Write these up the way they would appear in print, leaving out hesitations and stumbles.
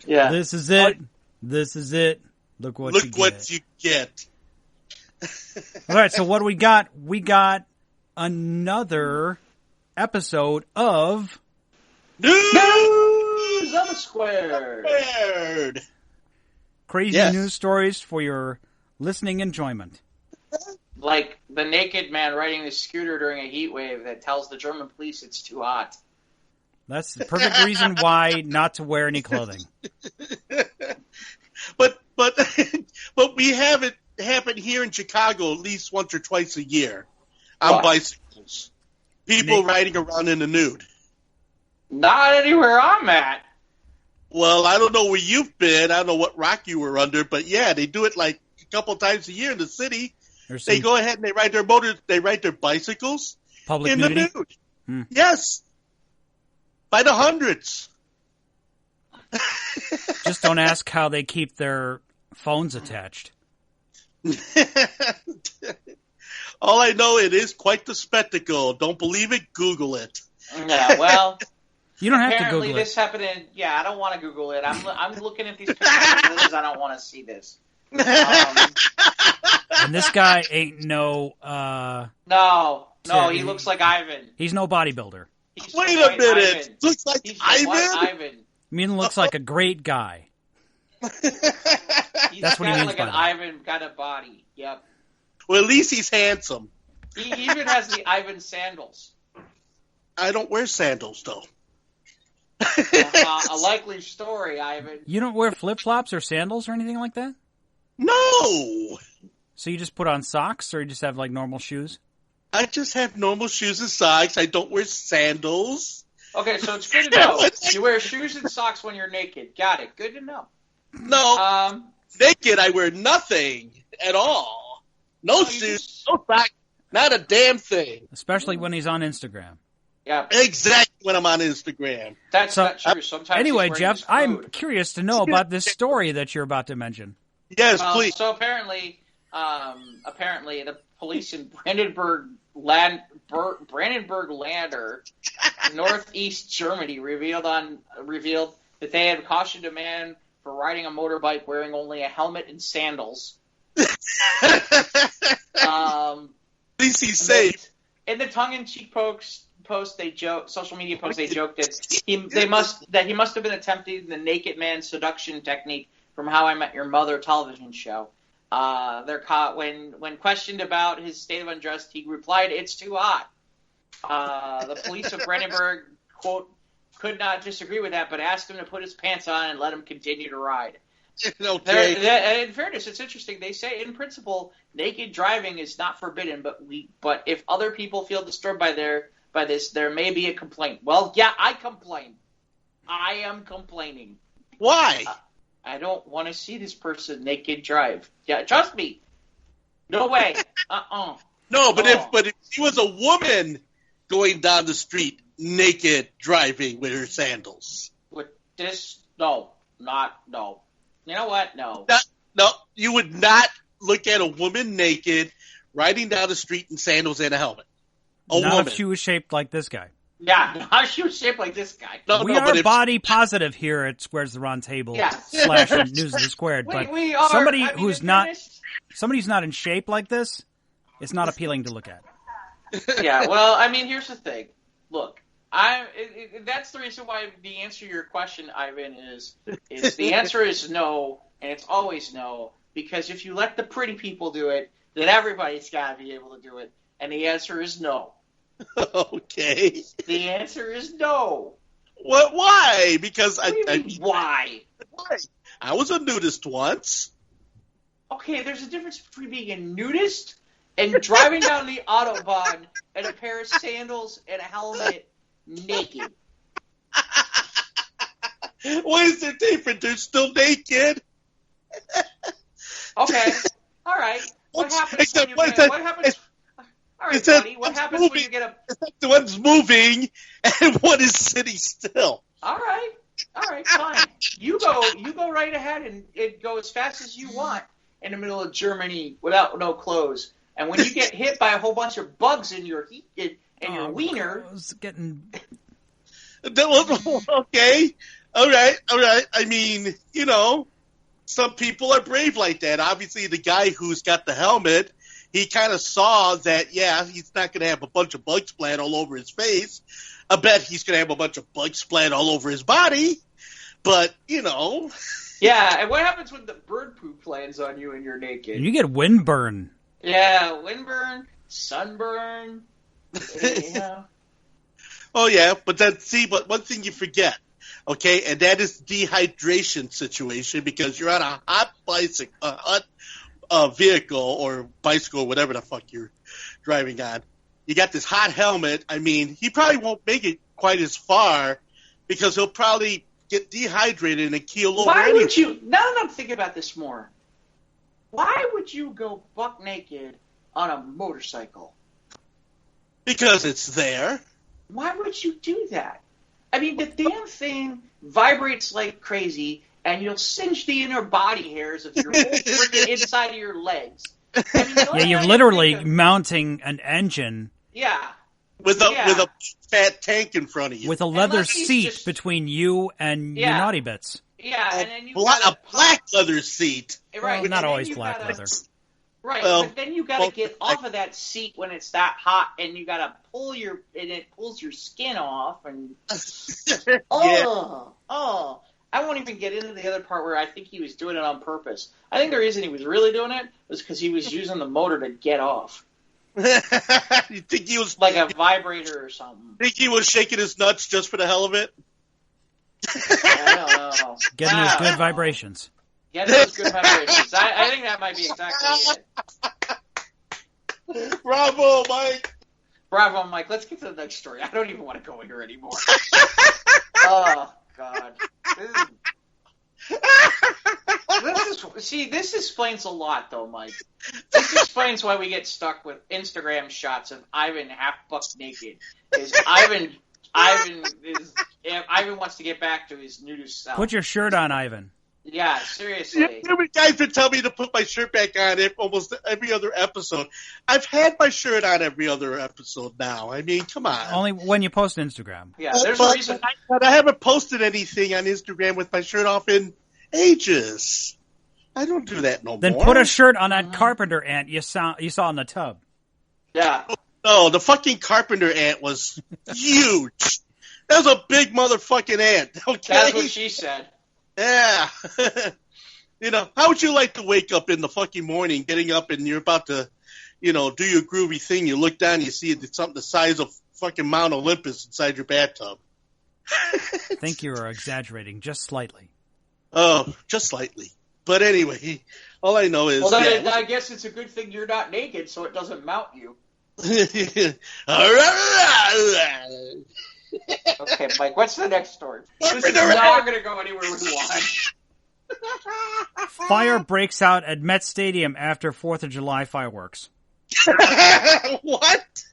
Yeah. This is it. This is it. Look what you get. All right, so what do we got? We got another episode of News of the Squared. Crazy news stories for your listening enjoyment. Like the naked man riding a scooter during a heat wave that tells the German police it's too hot. That's the perfect reason why not to wear any clothing. But we have it happen here in Chicago at least once or twice a year on bicycles. People riding around in the nude. Not anywhere I'm at. Well, I don't know where you've been. I don't know what rock you were under, but yeah, they do it like a couple times a year in the city. They go ahead and they ride their bicycles public in nudity? the nude. Yes. By the hundreds. Just don't ask how they keep their phones attached. All I know, it is quite the spectacle. Don't believe it? Google it. Yeah, well... You don't have to Apparently Google this happened in... Yeah, I don't want to Google it. I'm looking at these pictures because I don't want to see this. And this guy ain't no... No, he looks like Ivan. He's no bodybuilder. Wait a minute. Ivan. Looks like He's Ivan? I mean, looks like a great guy. That's what he means like by an that. Ivan kind of body. Yep. Well, at least he's handsome. He even has the Ivan sandals. I don't wear sandals, though. A likely story, Ivan. You don't wear flip-flops or sandals or anything like that? No! So you just put on socks, or you just have, like, normal shoes? I just have normal shoes and socks. I don't wear sandals. Okay, so it's good to know. You wear shoes and socks when you're naked. Got it. Good to know. No. Naked, I wear nothing at all. No shoes, no socks, not a damn thing. Especially when he's on Instagram. Yeah. Exactly when I'm on Instagram. That's not true. Sometimes anyway, he's Jeff, his I'm code. curious to know about this story that you're about to mention. Yes, please. So apparently the police in Brandenburg Lander, northeast Germany, revealed that they had cautioned a man for riding a motorbike wearing only a helmet and sandals. At least he's safe. In the tongue-in-cheek social media post, they joked that he must have been attempting the naked man seduction technique from How I Met Your Mother television show. They're caught when questioned about his state of undress, he replied, "It's too hot." The police of Brandenburg, quote, could not disagree with that, but asked him to put his pants on and let him continue to ride. Okay. In fairness, it's interesting. They say, in principle, naked driving is not forbidden, but if other people feel disturbed by this, there may be a complaint. Well, yeah, I complain. I am complaining. Why? I don't want to see this person naked drive. Yeah, trust me. No way. No, but if she was a woman going down the street naked driving with her sandals. With this, no. You know what? No. No, you would not look at a woman naked riding down the street in sandals and a helmet. Not if she was shaped like this guy. Yeah, not if she was shaped like this guy. We are body positive here at Squares the Round Table / News of the Squared, but somebody who's not in shape like this, it's not appealing to look at. Yeah, well, I mean, here's the thing. Look, that's the reason why the answer to your question, Ivan, is the answer is no, and it's always no, because if you let the pretty people do it, then everybody's got to be able to do it, and the answer is no. Okay. The answer is no. What? Why? Because why? Why? I was a nudist once. Okay, there's a difference between being a nudist and driving down the Autobahn in a pair of sandals and a helmet naked. What is the difference? They're still naked. Okay. All right. What happens when you get a... The one's moving and one is sitting still. All right, fine. You go right ahead and go as fast as you want in the middle of Germany without no clothes. And when you get hit by a whole bunch of bugs in your your wiener, getting... Okay, All right. I mean, some people are brave like that. Obviously, the guy who's got the helmet, he kind of saw that, yeah, he's not going to have a bunch of bug splat all over his face. I bet he's going to have a bunch of bug splat all over his body. But, Yeah, and what happens when the bird poop lands on you and you're naked? You get windburn. Yeah, windburn, sunburn. Oh, yeah, but one thing you forget, okay, and that is dehydration situation because you're on a hot bicycle, vehicle or bicycle, whatever the fuck you're driving on. You got this hot helmet. I mean, he probably won't make it quite as far because he'll probably get dehydrated and keel over. Why would you? Now that I'm thinking about this more, why would you go buck naked on a motorcycle? Because it's there. Why would you do that? I mean, the damn thing vibrates like crazy, and you'll singe the inner body hairs of your whole freaking inside of your legs. I mean, you're literally mounting an engine. Yeah. With a fat tank in front of you. With a leather seat between you and your naughty bits. Yeah, and then you a black leather seat. Right. Well, not always black leather. Right, but then you gotta get off of that seat when it's that hot, and you gotta and it pulls your skin off, and I won't even get into the other part where I think he was doing it on purpose. I think the reason he was really doing it was because he was using the motor to get off. You think he was like a vibrator or something? Think he was shaking his nuts just for the hell of it? I don't know. Getting those good vibrations. Getting those good vibrations. I think that might be exactly it. Bravo, Mike. Bravo, Mike. Let's get to the next story. I don't even want to go here anymore. Oh, God. This explains a lot, though, Mike. This explains why we get stuck with Instagram shots of Ivan half buck naked. Ivan wants to get back to his nude self. Put your shirt on, Ivan. Yeah, seriously. You guys been telling me to put my shirt back on almost every other episode. I've had my shirt on every other episode now. I mean, come on. Only when you post Instagram. Yeah, there's a reason. But I haven't posted anything on Instagram with my shirt off in ages. I don't do that no more. Then put a shirt on that carpenter ant you saw in the tub. Yeah. No, the fucking carpenter ant was huge. That was a big motherfucking ant. Okay? That's what she said. Yeah. How would you like to wake up in the fucking morning, getting up and you're about to, do your groovy thing. You look down, you see something the size of fucking Mount Olympus inside your bathtub. I think you are exaggerating just slightly. Oh, just slightly. But anyway, all I know is... Well, then I guess it's a good thing you're not naked, so it doesn't mount you. Okay, Mike, what's the next story? This is not going to go anywhere we want. Fire breaks out at Met Stadium after 4th of July fireworks. What?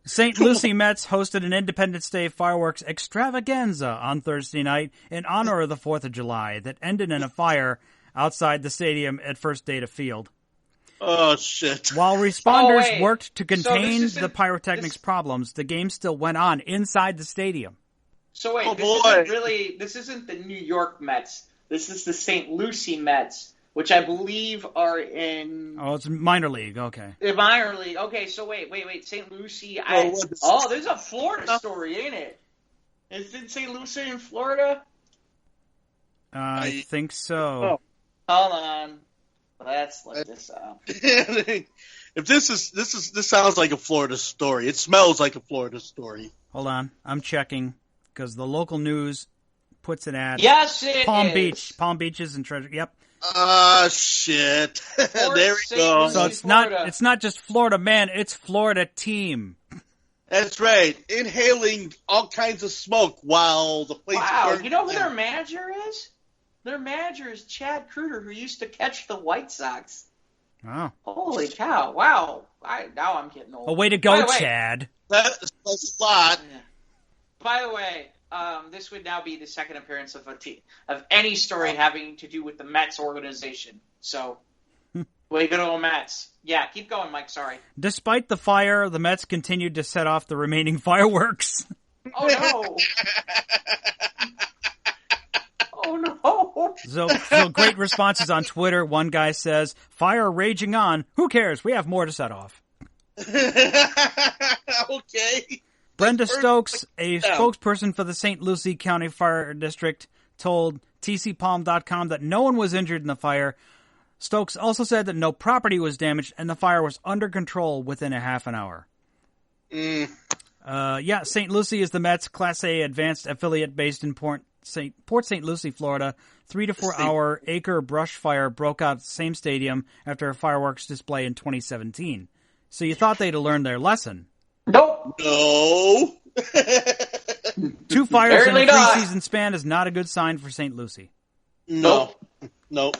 St. Lucie Mets hosted an Independence Day fireworks extravaganza on Thursday night in honor of the 4th of July that ended in a fire outside the stadium at First Data Field. Oh, shit. While responders worked to contain the pyrotechnics problems, the game still went on inside the stadium. So wait, this isn't the New York Mets. This is the St. Lucie Mets, which I believe are in... Oh, it's minor league, okay. Minor league, okay, so wait, St. Lucie... there's a Florida story, ain't it? Is it St. Lucie in Florida? I think so. Oh. Hold on. Let's look this up. If this sounds like a Florida story. It smells like a Florida story. Hold on. I'm checking because the local news puts it at Palm Beach. Palm Beaches and Treasure. Yep. Shit. There we go. So it's not just Florida man, it's Florida team. That's right. Inhaling all kinds of smoke while the place burns. You know who their manager is? Their manager is Chad Kruger, who used to catch the White Sox. Oh. Holy cow. Wow. Now I'm getting old. A way to go, Chad. That's a lot. Yeah. By the way, this would now be the second appearance of any story having to do with the Mets organization. So, way to go, Mets. Yeah, keep going, Mike. Sorry. Despite the fire, the Mets continued to set off the remaining fireworks. Oh, no. Oh no! So great responses on Twitter. One guy says, "Fire raging on. Who cares? We have more to set off." Okay. Brenda Stokes, a spokesperson for the St. Lucie County Fire District, told TCPalm.com that no one was injured in the fire. Stokes also said that no property was damaged and the fire was under control within a half an hour. St. Lucie is the Mets Class A advanced affiliate based in Port St. Lucie, Florida. 3 to 4 hour acre brush fire broke out at the same stadium after a fireworks display in 2017. So you thought they'd have learned their lesson. Nope. No. 2 fires in a 3-season span is not a good sign for St. Lucie. No. You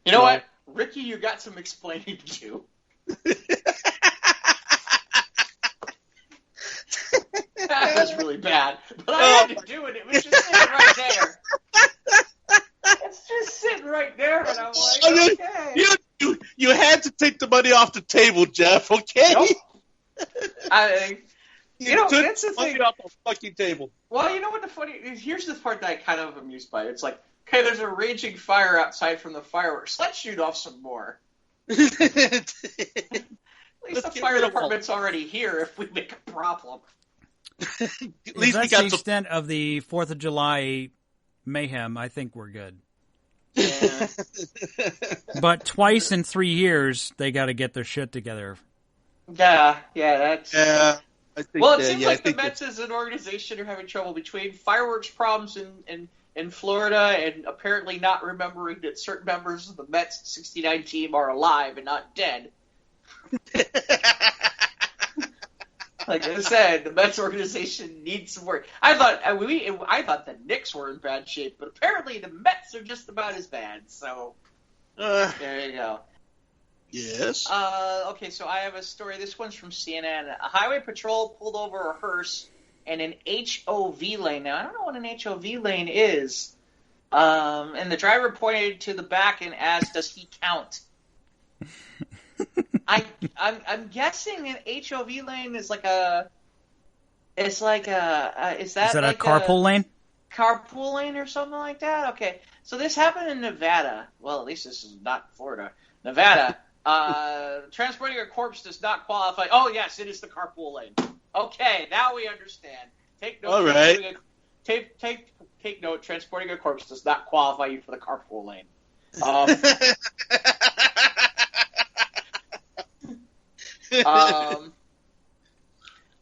know what? Ricky, you got some explaining to do. That was really bad. But I had to do it. It was just sitting right there. It's just sitting right there, and I'm like, okay. You had to take the money off the table, Jeff, okay? Nope. That's the thing. Off the fucking table. Well, you know what the funny is? Here's the part that I kind of amused by. It's like, okay, there's a raging fire outside from the fireworks. Let's shoot off some more. At least the fire department's already here if we make a problem. At least that's the extent of the 4th of July mayhem. I think we're good. Yeah. But twice in 3 years, they got to get their shit together. Yeah, that's... Yeah. It seems like the Mets as an organization are having trouble between fireworks problems in Florida and apparently not remembering that certain members of the Mets 69 team are alive and not dead. Like I said, the Mets organization needs some work. I thought the Knicks were in bad shape, but apparently the Mets are just about as bad. So there you go. Yes. Okay, so I have a story. This one's from CNN. A highway patrol pulled over a hearse in an HOV lane. Now, I don't know what an HOV lane is. And the driver pointed to the back and asked, "Does he count?" I'm guessing an HOV lane is like a. It's like a. Is that like a carpool lane? Carpool lane or something like that. Okay, so this happened in Nevada. Well, at least this is not Florida. Nevada. Transporting a corpse does not qualify. Oh, yes, it is the carpool lane. Okay, now we understand. Take note. All right. Take note. Transporting a corpse does not qualify you for the carpool lane.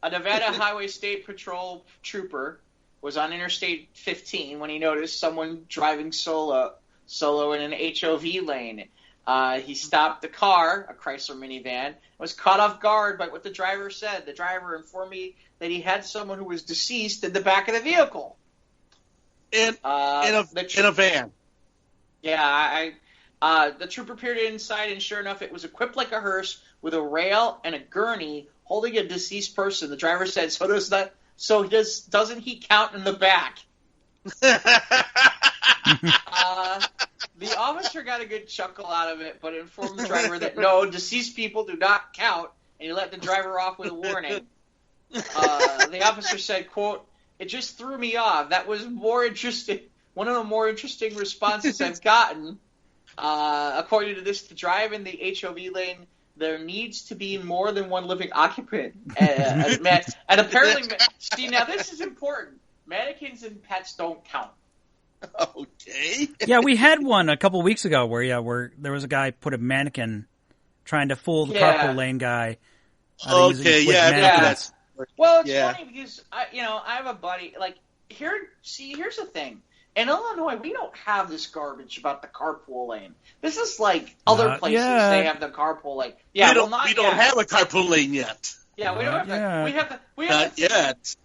A Nevada Highway State Patrol trooper was on Interstate 15 when he noticed someone driving solo in an HOV lane. He stopped the car, a Chrysler minivan, was caught off guard by what the driver said. The driver informed me that he had someone who was deceased in the back of the vehicle. In a van. Yeah, the trooper peered inside, and sure enough, it was equipped like a hearse with a rail and a gurney holding a deceased person. The driver said, doesn't he count in the back? The officer got a good chuckle out of it, but informed the driver that no, deceased people do not count, and he let the driver off with a warning. The officer said, quote, "It just threw me off. That was more interesting. One of the more interesting responses I've gotten. According to this, to drive in the HOV lane, there needs to be more than one living occupant." And apparently, see, now this is important. Mannequins and pets don't count. Okay. Yeah, we had one a couple weeks ago where there was a guy put a mannequin trying to fool the carpool lane guy. Okay, yeah. Well, it's funny because I have a buddy. Like here's the thing. In Illinois, we don't have this garbage about the carpool lane. This is like other places they have the carpool lane. Yeah, we don't have a carpool lane yet. Yeah, we don't have that. We have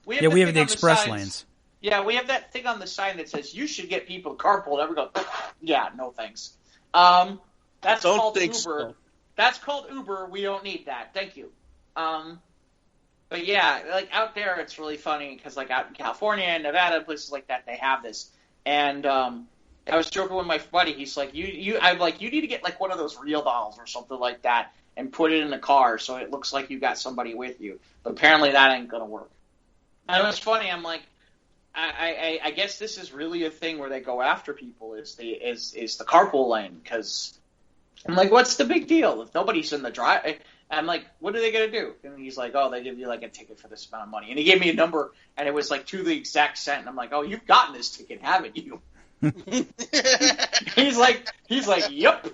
We have the express lanes. Yeah, we have that thing on the sign that says you should get people to carpool. And everyone goes, yeah, no thanks. That's called Uber. So. That's called Uber. We don't need that. Thank you. But yeah, like out there, it's really funny because like out in California and Nevada, places like that, they have this. And I was joking with my buddy. He's like, I'm like, you need to get like one of those real dolls or something like that and put it in the car so it looks like you got somebody with you. But apparently that ain't gonna work. And it was funny. I'm like, I guess this is really a thing where they go after people is the carpool lane, because I'm like, what's the big deal if nobody's in the drive? I'm like, what are they gonna do? And he's like, oh, they give you like a ticket for this amount of money, and he gave me a number, and it was like to the exact cent. And I'm like, oh, you've gotten this ticket, haven't you? He's like, yep.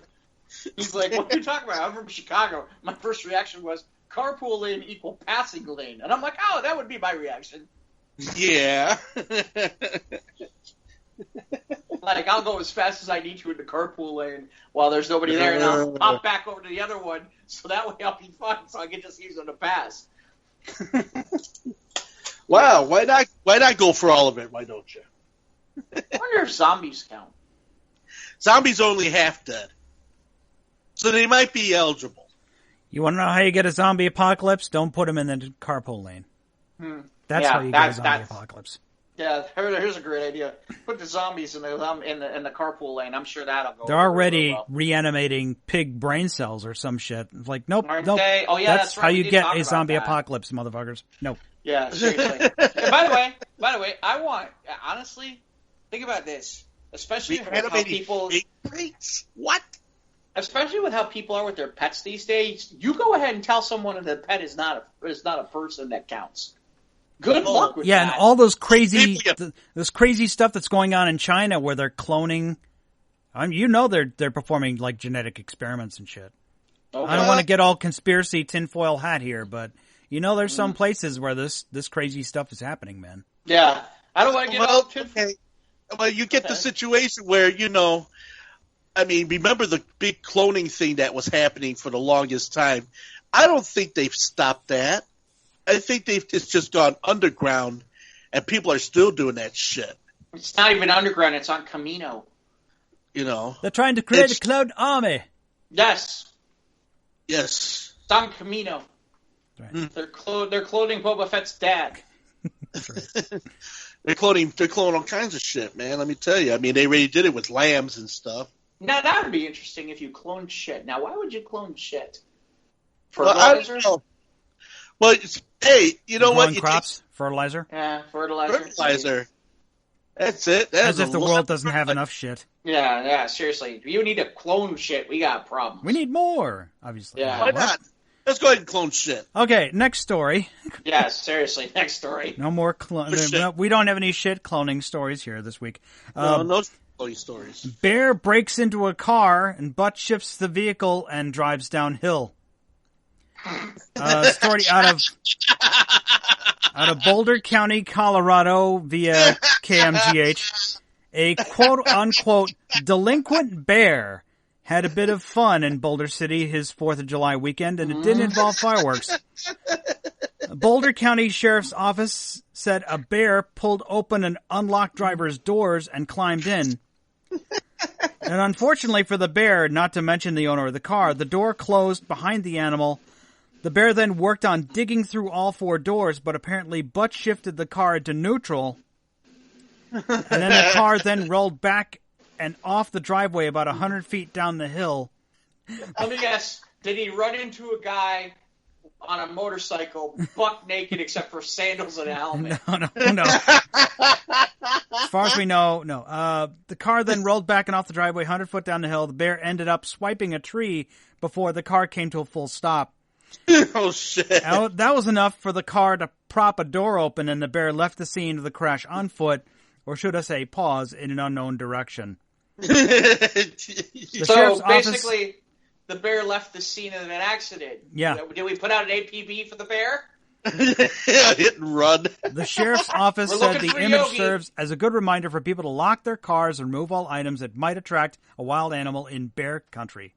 He's like, what are you talking about? I'm from Chicago. My first reaction was carpool lane equal passing lane, and I'm like, oh, that would be my reaction. Yeah. Like, I'll go as fast as I need to in the carpool lane while there's nobody there, and I'll pop back over to the other one, so that way I'll be fine, so I can just use them to pass. Wow, why not go for all of it? Why don't you? I wonder if zombies count. Zombies are only half dead, so they might be eligible. You want to know how you get a zombie apocalypse? Don't put them in the carpool lane. That's how you get a zombie apocalypse. Yeah, here's a great idea. Put the zombies in the carpool lane. I'm sure that'll go. They're already reanimating pig brain cells or some shit. Like, nope, Aren't nope. they? Oh yeah, that's right. how you get a zombie apocalypse, motherfuckers. Nope. Yeah, seriously. And by the way, I want, honestly, think about this, especially with how people. What? Especially with how people are with their pets these days, you go ahead and tell someone that the pet is not a person that counts. Good luck with that. Yeah, and all those crazy stuff that's going on in China where they're cloning. They're performing like genetic experiments and shit. Okay. I don't want to get all conspiracy tinfoil hat here, but there's some places where this crazy stuff is happening, man. Yeah, I don't want to get all tinfoil. Okay. Well, you get the situation where remember the big cloning thing that was happening for the longest time? I don't think they've stopped that. I think it's just gone underground, and people are still doing that shit. It's not even underground; it's on Camino. They're trying to create a clone army. Yes. It's on Camino. Right. They're cloning Boba Fett's dad. They're cloning all kinds of shit, man. Let me tell you. I mean, they already did it with lambs and stuff. Now that would be interesting if you cloned shit. Now, why would you clone shit? I don't know. Well, hey, you know what? Crops, fertilizer. Yeah, fertilizer. That's it. As if the world doesn't have enough shit. Yeah, seriously. If you need to clone shit, we got problems. We need more, obviously. Yeah. Why not? Let's go ahead and clone shit. Okay, next story. Yeah, seriously, next story. No more cloning. We don't have any shit cloning stories here this week. No cloning stories. Bear breaks into a car and butt shifts the vehicle and drives downhill. Story out of Boulder County, Colorado via KMGH. A quote-unquote delinquent bear had a bit of fun in Boulder City his 4th of July weekend, and it didn't involve fireworks. Boulder County Sheriff's Office said a bear pulled open an unlocked driver's doors and climbed in. And unfortunately for the bear, not to mention the owner of the car, the door closed behind the animal. The bear then worked on digging through all 4 doors, but apparently butt-shifted the car into neutral. And then the car then rolled back and off the driveway about 100 feet down the hill. Let me guess. Did he run into a guy on a motorcycle, buck naked except for sandals and a helmet? No. As far as we know, no. The car then rolled back and off the driveway 100 foot down the hill. The bear ended up swiping a tree before the car came to a full stop. Oh, shit. That was enough for the car to prop a door open, and the bear left the scene of the crash on foot, or should I say pause, in an unknown direction. So basically, the bear left the scene of an accident. Yeah. Did we put out an APB for the bear? Hit and run. The sheriff's office said the image serves as a good reminder for people to lock their cars and remove all items that might attract a wild animal in bear country.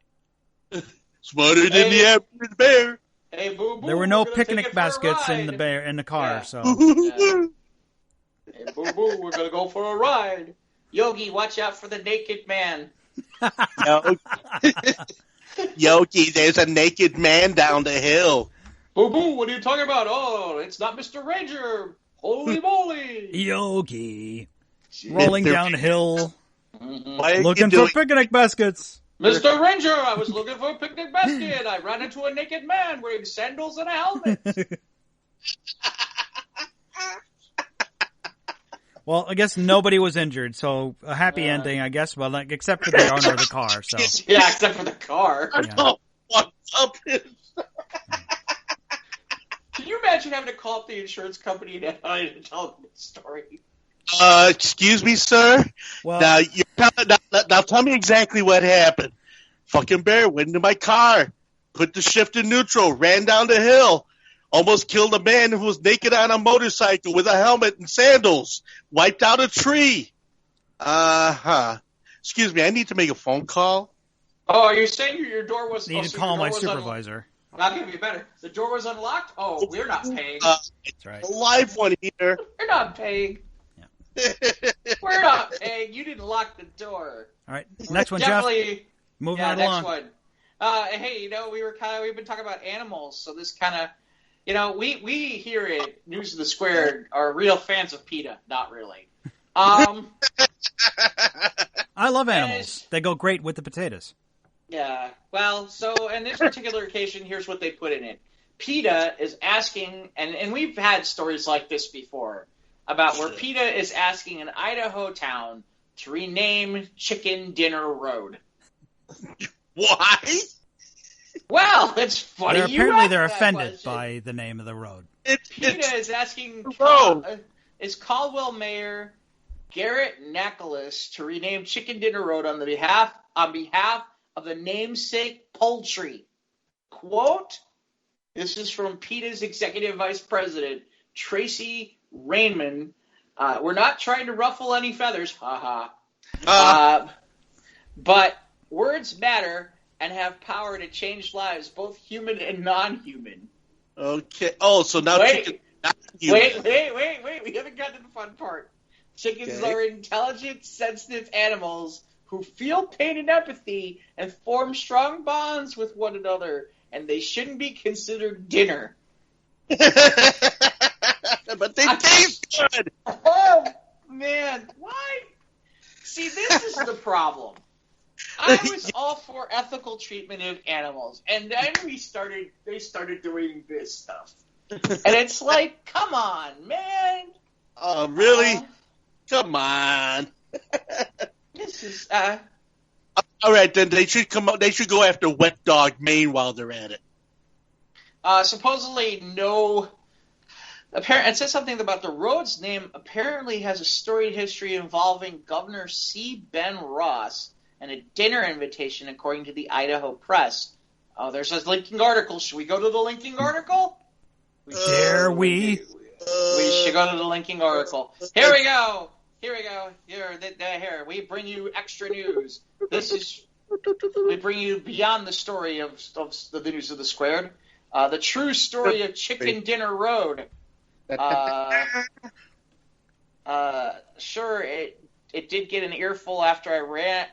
Smarter than the average bear. Hey, boo-boo, there were no picnic baskets in the car, so. Yeah. Hey, boo-boo, we're going to go for a ride. Yogi, watch out for the naked man. Yogi, there's a naked man down the hill. Boo-boo, what are you talking about? Oh, it's not Mr. Ranger. Holy moly. Yogi. Rolling downhill. Mm-hmm. Looking for picnic baskets. Mr. Ranger, I was looking for a picnic basket. I ran into a naked man wearing sandals and a helmet. Well, I guess nobody was injured, so a happy ending, I guess. Well, like, except for the owner of the car. So yeah, except for the car. Yeah. Can you imagine having to call up the insurance company and tell them the story? Excuse me, sir. Well, now tell me exactly what happened. Fucking bear went into my car, put the shift in neutral, ran down the hill, almost killed a man who was naked on a motorcycle with a helmet and sandals, wiped out a tree. Excuse me, I need to make a phone call. Oh, you're saying your door was... Need to call my supervisor. I'll give you better. The door was unlocked? Oh, we're not paying. That's right. A live one here. We're not paying. Yeah. We're not paying. You didn't lock the door. All right, next one, Definitely, Jeff. Moving right along. Next one. Hey, we've been talking about animals, so this kind of, we here at News of the Square are real fans of PETA. Not really. I love animals. They go great with the potatoes. Yeah. Well, so in this particular occasion, here's what they put in it. PETA is asking, and we've had stories like this before, about where PETA is asking an Idaho town to rename Chicken Dinner Road. Why? Well, it's funny. Apparently they're offended by the name of the road. PETA is asking is Caldwell Mayor Garrett Nicholas to rename Chicken Dinner Road on behalf of the namesake poultry. Quote, this is from PETA's Executive Vice President, Tracy Rainman. We're not trying to ruffle any feathers, but words matter and have power to change lives, both human and non-human. Okay. Oh, so now chicken. Wait. We haven't gotten to the fun part. Chickens are intelligent, sensitive animals who feel pain and empathy and form strong bonds with one another, and they shouldn't be considered dinner. But they taste good. Oh, man. Why? See, this is the problem. I was all for ethical treatment of animals, and then they started doing this stuff. And it's like, come on, man. Oh, really? Come on. This is, all right, then they should come up. They should go after Wet Dog, Maine while they're at it. Supposedly, no. It says something about the road's name apparently has a storied history involving Governor C. Ben Ross and a dinner invitation, according to the Idaho Press. Oh, there's a linking article. Should we go to the linking article? Dare we? We should go to the linking article. Here we go. Here, we bring you extra news. We bring you beyond the story of the News of the Squared. The true story of Chicken Dinner Road. Sure, it did get an earful after I ran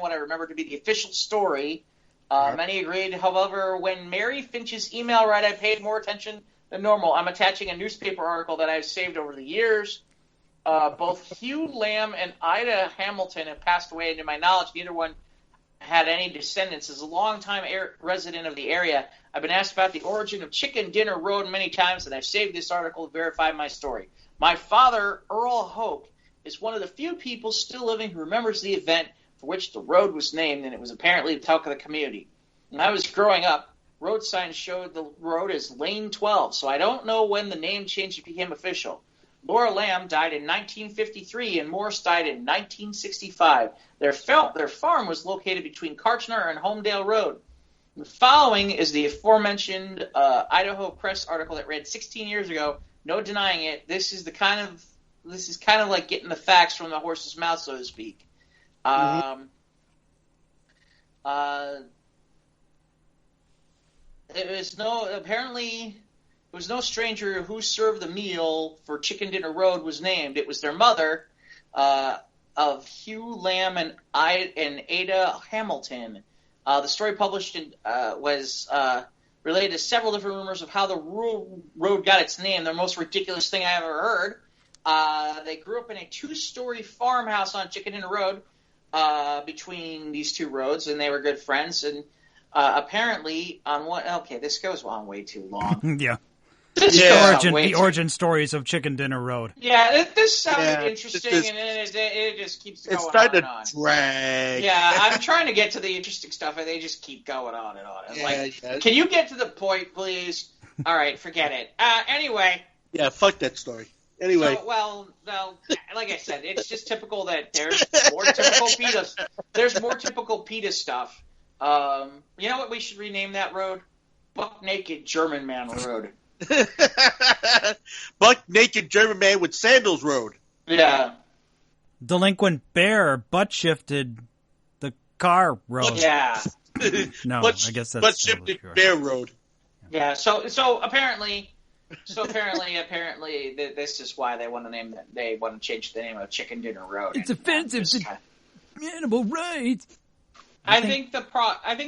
what I remember to be the official story. Many agreed. However, when Mary Finch's email read, I paid more attention than normal. I'm attaching a newspaper article that I've saved over the years. Both Hugh Lamb and Ida Hamilton have passed away, and to my knowledge, neither one had any descendants. As a longtime resident of the area, I've been asked about the origin of Chicken Dinner Road many times, and I've saved this article to verify my story. My father, Earl Hope, is one of the few people still living who remembers the event for which the road was named, and it was apparently the talk of the community. When I was growing up, road signs showed the road as Lane 12, so I don't know when the name change became official. Laura Lamb died in 1953, and Morse died in 1965. Their farm was located between Kartchner and Homedale Road. The following is the aforementioned Idaho Press article that read 16 years ago. No denying it. This is kind of like getting the facts from the horse's mouth, so to speak. It was no stranger who served the meal for Chicken Dinner Road was named. It was their mother, of Hugh Lamb and Ada Hamilton. The story published was related to several different rumors of how the road got its name. The most ridiculous thing I ever heard. They grew up in a 2-story farmhouse on Chicken Dinner Road between these two roads, and they were good friends. And apparently, on one... Okay, this goes on way too long. Yeah. The origin stories of Chicken Dinner Road. Yeah, this sounded interesting, and it just keeps going on and on. It's starting to drag. Yeah, I'm trying to get to the interesting stuff, and they just keep going on and on. Can you get to the point, please? All right, forget it. Anyway. Yeah, fuck that story. Anyway. So, well, like I said, it's just typical that there's more typical PETA. There's more typical PETA stuff. You know what we should rename that road? Buck Naked German Man Road. Buck Naked German Man with Sandals Road. Yeah. Delinquent Bear butt shifted the car road. Yeah. No, I guess that's butt shifted Bear Road. Yeah. So apparently, this is why they want to name that. They want to change the name of Chicken Dinner Road. It's offensive to animal rights. I think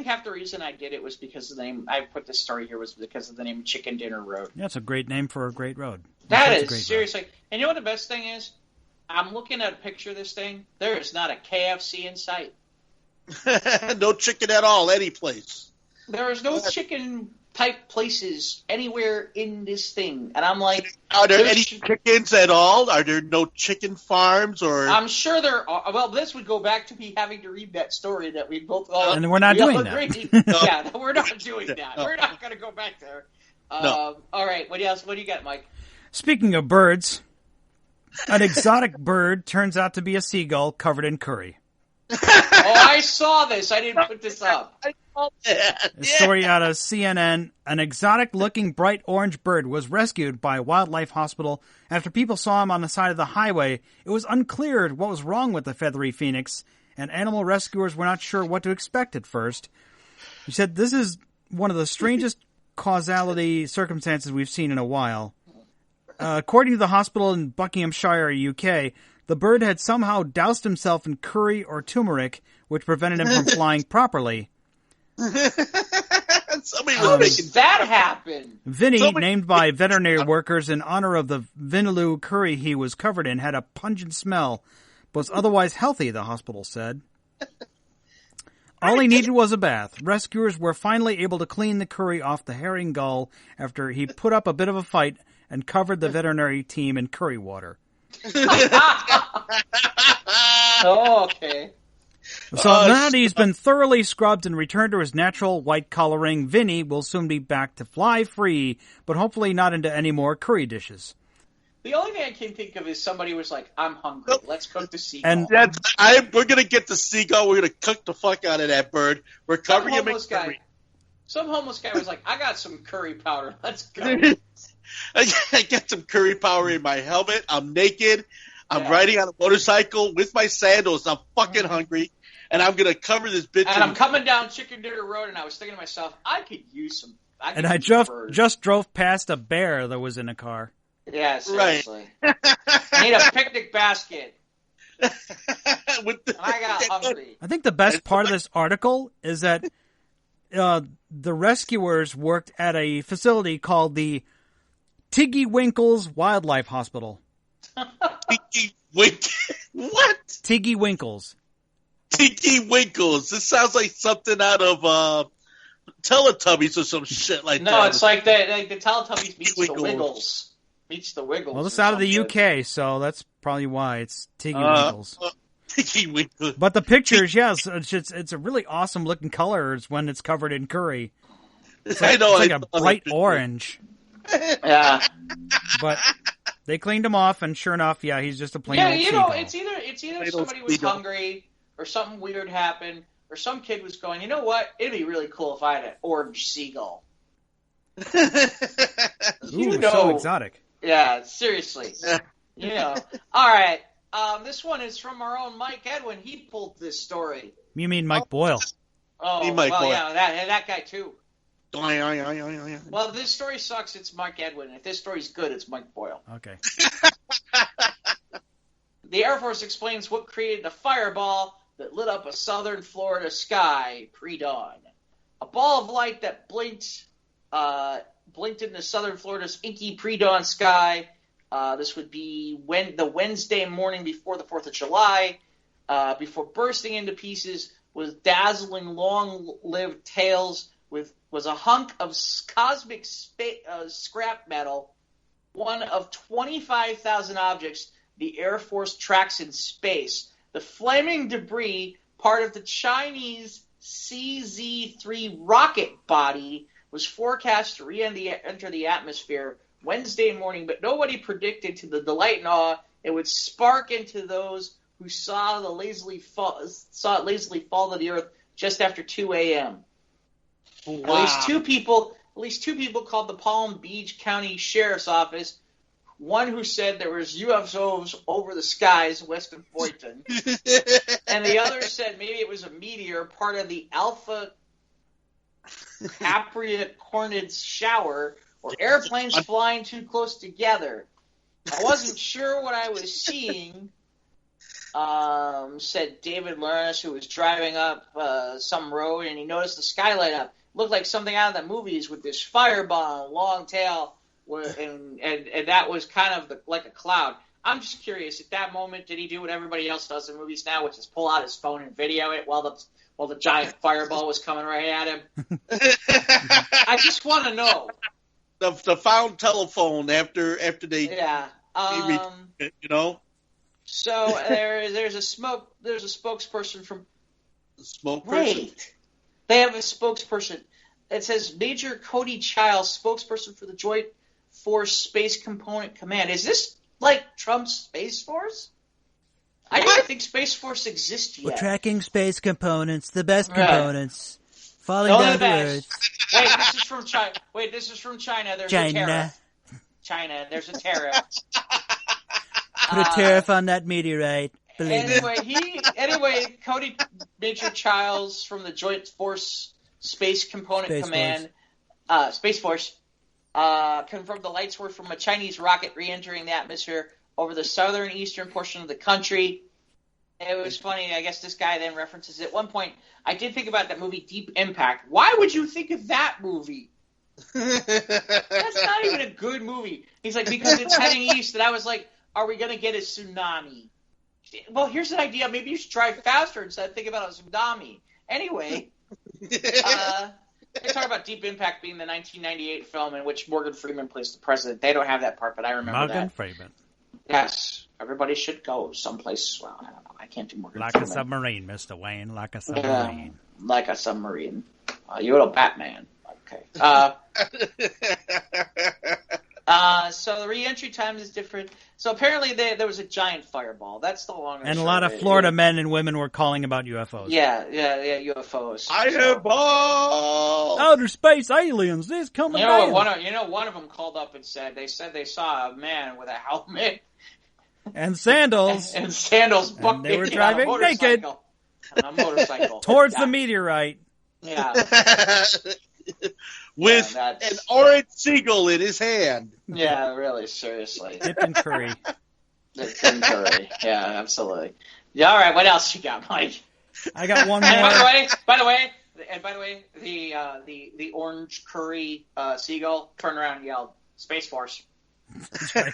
half the reason I did it was because of the name. I put this story here was because of the name Chicken Dinner Road. Yeah, it's a great name for a great road. That is seriously. And you know what the best thing is? I'm looking at a picture of this thing. There is not a KFC in sight. No chicken at all, any place. There is no chicken type places anywhere in this thing, and I'm like, are there any chickens at all? Are there no chicken farms? Or I'm sure there are. Well, this would go back to me having to read that story that we both all and we're not doing that. Yeah, we're not doing that. We're not going to go back there. No. All right, what else? What do you got, Mike? Speaking of birds, an exotic bird turns out to be a seagull covered in curry. I saw this. I didn't put this up. A story out of CNN. An exotic-looking bright orange bird was rescued by a wildlife hospital after people saw him on the side of the highway. It was unclear what was wrong with the feathery phoenix, and animal rescuers were not sure what to expect at first. He said, "This is one of the strangest causality circumstances we've seen in a while." According to the hospital in Buckinghamshire, UK, the bird had somehow doused himself in curry or turmeric, which prevented him from flying properly. How does that happen? Vinny, named by veterinary workers in honor of the Vindaloo curry he was covered in, had a pungent smell, but was otherwise healthy, the hospital said. All he needed was a bath. Rescuers were finally able to clean the curry off the herring gull after he put up a bit of a fight and covered the veterinary team in curry water. Oh, okay. So now that he's been thoroughly scrubbed and returned to his natural white coloring, Vinny will soon be back to fly free, but hopefully not into any more curry dishes. The only thing I can think of is somebody was like, "I'm hungry. Let's cook the seagull." And we're going to get the seagull. We're going to cook the fuck out of that bird. We're covering him in curry. Some homeless guy was like, "I got some curry powder. Let's go." I got some curry powder in my helmet. I'm naked. I'm riding on a motorcycle with my sandals. I'm fucking hungry. And I'm going to cover this bitch. And I'm coming down Chicken Dinner Road, and I was thinking to myself, I could use some. I just drove past a bear that was in a car. Yeah, seriously. Right. I need a picnic basket. And I got hungry. I think the best part of this article is that the rescuers worked at a facility called the Tiggy Winkles Wildlife Hospital. Tiggy Winkles? What? Tiggy Winkles. Tiggy Winkles. This sounds like something out of Teletubbies or some shit like that. No, it's like the Teletubbies meets the Wiggles. Meets the Wiggles. Well, this is out of the UK, so that's probably why it's Tiggy Winkles. Tiggy Winkles. But the pictures, yes, it's a really awesome looking colors when it's covered in curry. It's like, it's like a bright orange. Yeah. But they cleaned him off, and sure enough, yeah, he's just a plain old seagull. It's either somebody was hungry, or something weird happened, or some kid was going, you know what? It'd be really cool if I had an orange seagull. Ooh, so exotic. Yeah, seriously. All right. This one is from our own Mike Edwin. He pulled this story. You mean Mike Boyle? Oh, Boyle. Yeah, that guy too. Well, this story sucks. It's Mike Edwin. If this story's good, it's Mike Boyle. Okay. The Air Force explains what created the fireball that lit up a southern Florida sky pre-dawn. A ball of light that blinked into southern Florida's inky pre-dawn sky. This would be the Wednesday morning before the 4th of July, before bursting into pieces with dazzling long-lived tails was a hunk of cosmic scrap metal, one of 25,000 objects the Air Force tracks in space. The flaming debris, part of the Chinese CZ-3 rocket body, was forecast to re-enter the atmosphere Wednesday morning, but nobody predicted, to the delight and awe, it would spark into those who saw it lazily fall to the earth just after 2 a.m. Wow. At least two people called the Palm Beach County Sheriff's Office. One who said there was UFOs over the skies west of Boynton, and the other said maybe it was a meteor, part of the Alpha Capricornid shower, or airplanes flying too close together. I wasn't sure what I was seeing, said David Lawrence, who was driving up some road, and he noticed the skylight up. Looked like something out of the movies with this fireball and long tail, and that was kind of like a cloud. I'm just curious, at that moment, did he do what everybody else does in movies now, which is pull out his phone and video it while the giant fireball was coming right at him? I just want to know. The found telephone after they you know. So there's a spokesperson from. Wait, they have a spokesperson. It says Major Cody Childs, spokesperson for the Joint Force Space Component Command. Is this like Trump's Space Force? I don't think Space Force exists yet. We're tracking space components, the best components, falling down to Earth. Wait, this is from China. There's a tariff. China, there's a tariff. Put a tariff on that meteorite. Anyway, Cody Major Childs from the Joint Force Space Component Command, Space Force, confirmed the lights were from a Chinese rocket re-entering the atmosphere over the southern eastern portion of the country. It was funny. I guess this guy then references at one point, I did think about that movie Deep Impact. Why would you think of that movie? That's not even a good movie. He's like, because it's heading east, and I was like, are we going to get a tsunami? Well, here's an idea. Maybe you should drive faster instead of thinking about a tsunami. Anyway, they talk about Deep Impact being the 1998 film in which Morgan Freeman plays the president. They don't have that part, but I remember that. Morgan Freeman. Yes. Everybody should go someplace. Well, I don't know. I can't do Morgan Freeman. Like a submarine, Mr. Wayne. Like a submarine. Like a submarine. You're a Batman. Okay. So the re-entry time is different. So apparently there was a giant fireball. That's the long and a lot of Florida men and women were calling about UFOs. Yeah, UFOs. Fireball! Outer space aliens, this coming down. One of them called up and said they saw a man with a helmet and sandals. and sandals. And they were driving naked on a motorcycle towards the meteorite. Yeah. With an orange seagull in his hand. Yeah, really, seriously. Dippin' curry. Yeah, absolutely. Yeah, all right, what else you got, Mike? I got one more. And by the way, the orange curry seagull turned around and yelled, Space Force. That's right.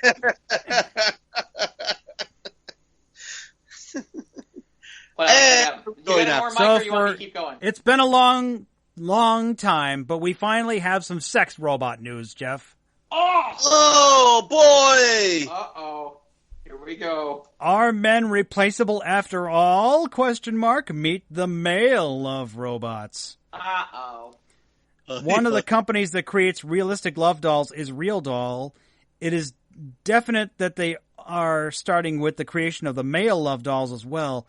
What else? You got more, Mike, or you want me to keep going? It's been a long time, but we finally have some sex robot news, Jeff. Oh boy! Uh-oh. Here we go. Are men replaceable after all? ? Meet the male love robots. Uh-oh. One of the companies that creates realistic love dolls is Real Doll. It is definite that they are starting with the creation of the male love dolls as well.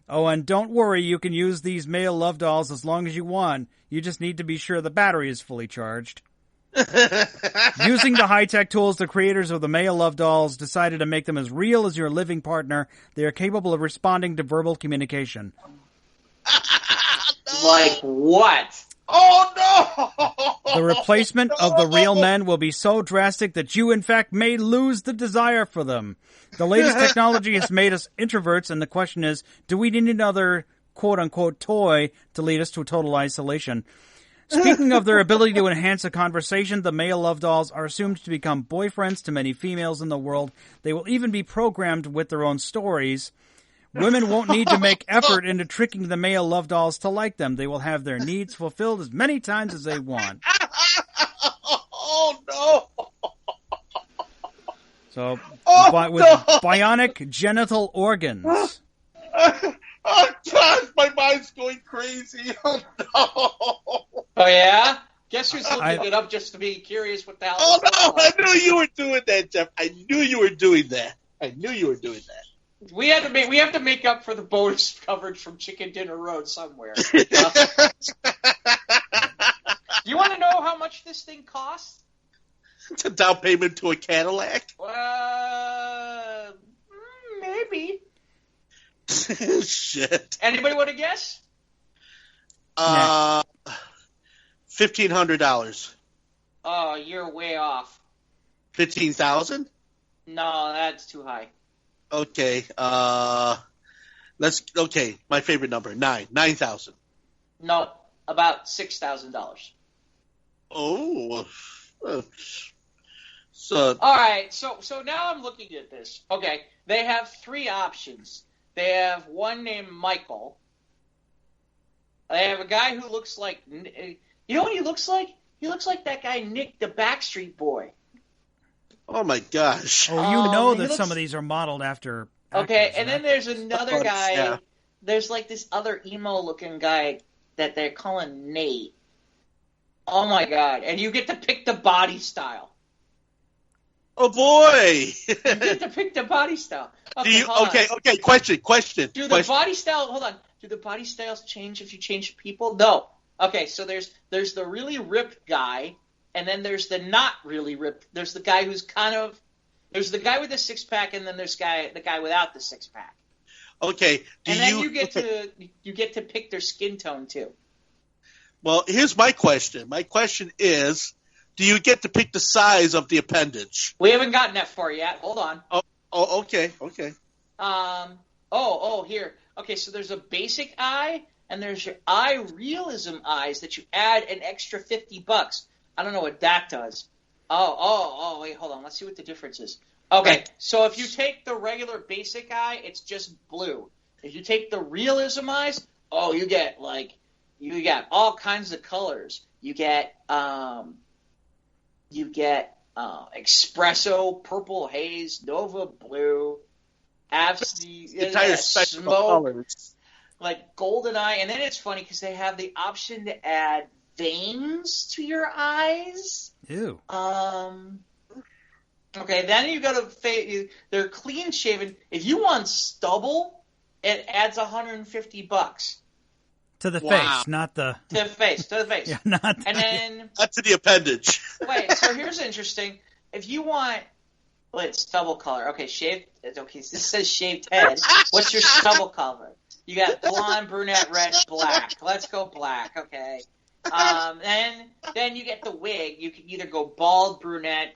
Oh, and don't worry, you can use these male love dolls as long as you want. You just need to be sure the battery is fully charged. Using the high-tech tools, the creators of the male love dolls decided to make them as real as your living partner. They are capable of responding to verbal communication. Like what? Oh, no! The replacement of the real men will be so drastic that you, in fact, may lose the desire for them. The latest technology has made us introverts, and the question is, do we need another quote-unquote toy to lead us to total isolation? Speaking of their ability to enhance a conversation, the male love dolls are assumed to become boyfriends to many females in the world. They will even be programmed with their own stories. Women won't need to make effort into tricking the male love dolls to like them. They will have their needs fulfilled as many times as they want. Oh, no. So, with bionic genital organs. Oh, God, my mind's going crazy. Oh, no. Oh, yeah? Guess who's looking it up just to be curious what the hell? Oh, no, I knew you were doing that, Jeff. I knew you were doing that. We have to make up for the bonus coverage from Chicken Dinner Road somewhere. You want to know how much this thing costs? It's a down payment to a Cadillac? Maybe. Shit. Anybody want to guess? $1,500. Oh, you're way off. 15,000? No, that's too high. Okay. My favorite number, 9,000. No, about $6,000. Oh. So. All right. So now I'm looking at this. Okay, they have 3 options. They have one named Michael. They have a guy who looks like. You know what he looks like? He looks like that guy Nick, the Backstreet Boy. Oh my gosh! Oh, that some of these are modeled after. Okay, and then there's another guy. Yeah. There's like this other emo-looking guy that they're calling Nate. Oh my god! And you get to pick the body style. Oh boy! You get to pick the body style. Okay. Question. Do the body style? Hold on. Do the body styles change if you change people? No. Okay, so there's the really ripped guy. And then there's the not really ripped. There's the guy who's there's the guy with the 6-pack, and then there's the guy without the 6-pack. Okay. You get to pick their skin tone too. Well, here's my question. My question is, do you get to pick the size of the appendage? We haven't gotten that far yet. Hold on. Oh, okay. Here. Okay, so there's a basic eye, and there's your eye realism eyes that you add an extra $50. I don't know what that does. Wait, hold on. Let's see what the difference is. Okay, so if you take the regular basic eye, it's just blue. If you take the realism eyes, you get all kinds of colors. You get espresso, purple haze, Nova blue, entire spectrum of colors, like golden eye. And then it's funny because they have the option to add veins to your eyes. Ew. Okay, then you go to they're clean shaven. If you want stubble, it adds $150 to the face, not the to the face. Yeah, not then not to the appendage. Wait, so here's interesting. If you want, it's stubble color. Okay, shaved. Okay, this says shaved head. What's your stubble color? You got blonde, brunette, red, black. Let's go black. Okay. Then you get the wig. You can either go bald, brunette,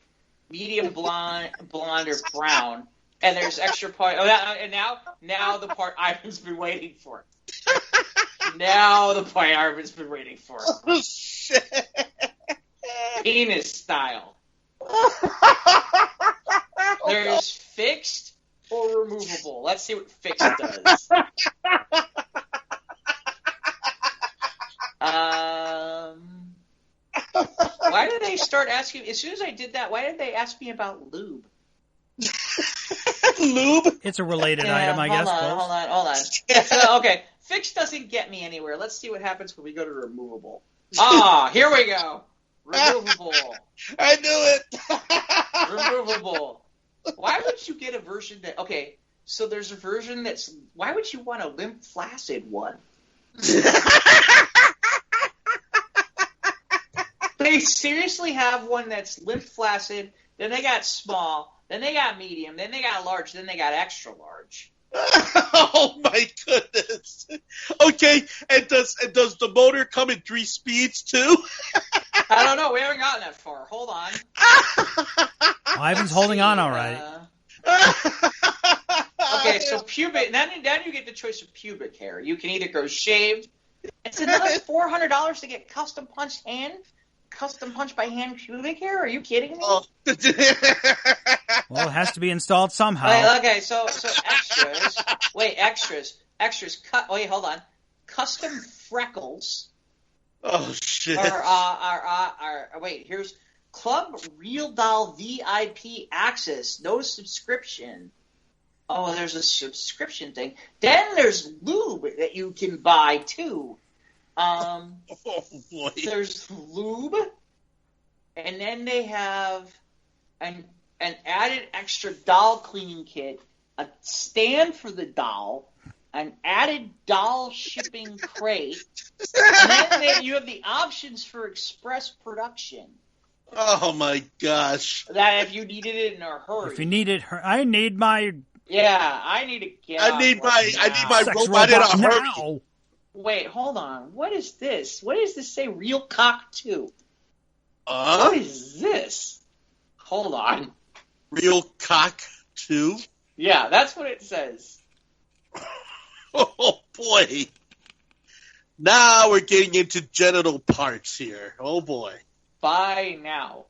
medium blonde, or brown. And there's extra part. And now the part Ivan's been waiting for. Oh, shit. Penis style. There's fixed or removable. Let's see what fixed does. Why did they start asking? As soon as I did that, why did they ask me about lube? Lube? It's a related item, I guess. Hold on. So, okay, fixed doesn't get me anywhere. Let's see what happens when we go to removable. Here we go. Removable. I knew it. Removable. Why would you get a version that? Okay, so there's a version that's. Why would you want a limp flaccid one? They seriously have one that's limp flaccid. Then they got small. Then they got medium. Then they got large. Then they got extra large. Oh my goodness. Okay, and does the motor come in 3 speeds too? I don't know. We haven't gotten that far. Hold on. Ivan's holding on all right. Okay, so pubic. Then you get the choice of pubic hair. You can either go shaved. It's another $400 to get custom punched hand. custom punch by hand pubic hair? Are you kidding me? Oh. Well, it has to be installed somehow. Okay, so extras. Wait, extras. Cut. Wait, hold on. Custom freckles. Oh shit. Wait, here's Club Real Doll VIP access. No subscription. Oh, there's a subscription thing. Then there's lube that you can buy too. Oh boy. There's lube, and then they have an added extra doll cleaning kit, a stand for the doll, an added doll shipping crate, and then you have the options for express production. Oh my gosh! That if you needed it in a hurry. If you need it, I need my. Yeah, I need to get. I need my robot in a hurry. Now. Wait, hold on. What is this? What does this say? Real Cock 2. What is this? Hold on. Real Cock 2? Yeah, that's what it says. Oh boy. Now we're getting into genital parts here. Oh boy. Buy now.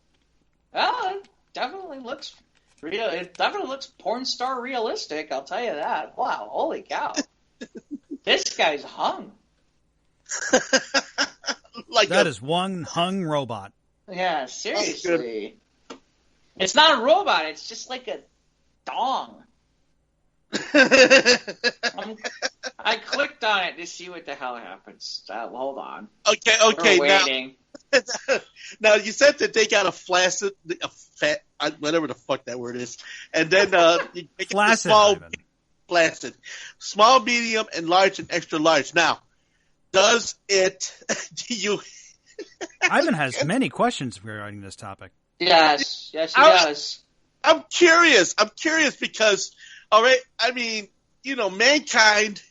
Well, it definitely looks real. It definitely looks porn star realistic, I'll tell you that. Wow, holy cow. This guy's hung. That is one hung robot. Yeah, seriously. It's not a robot. It's just like a dong. I clicked on it to see what the hell happens. Hold on. Okay. We're waiting. Now you said that they got a fat, whatever the fuck that word is, and then you make it flaccid, small, medium, and large, and extra large. Now, does it? Do you? Ivan has many questions regarding this topic. Yes, he does. I'm curious because, all right, I mean, mankind.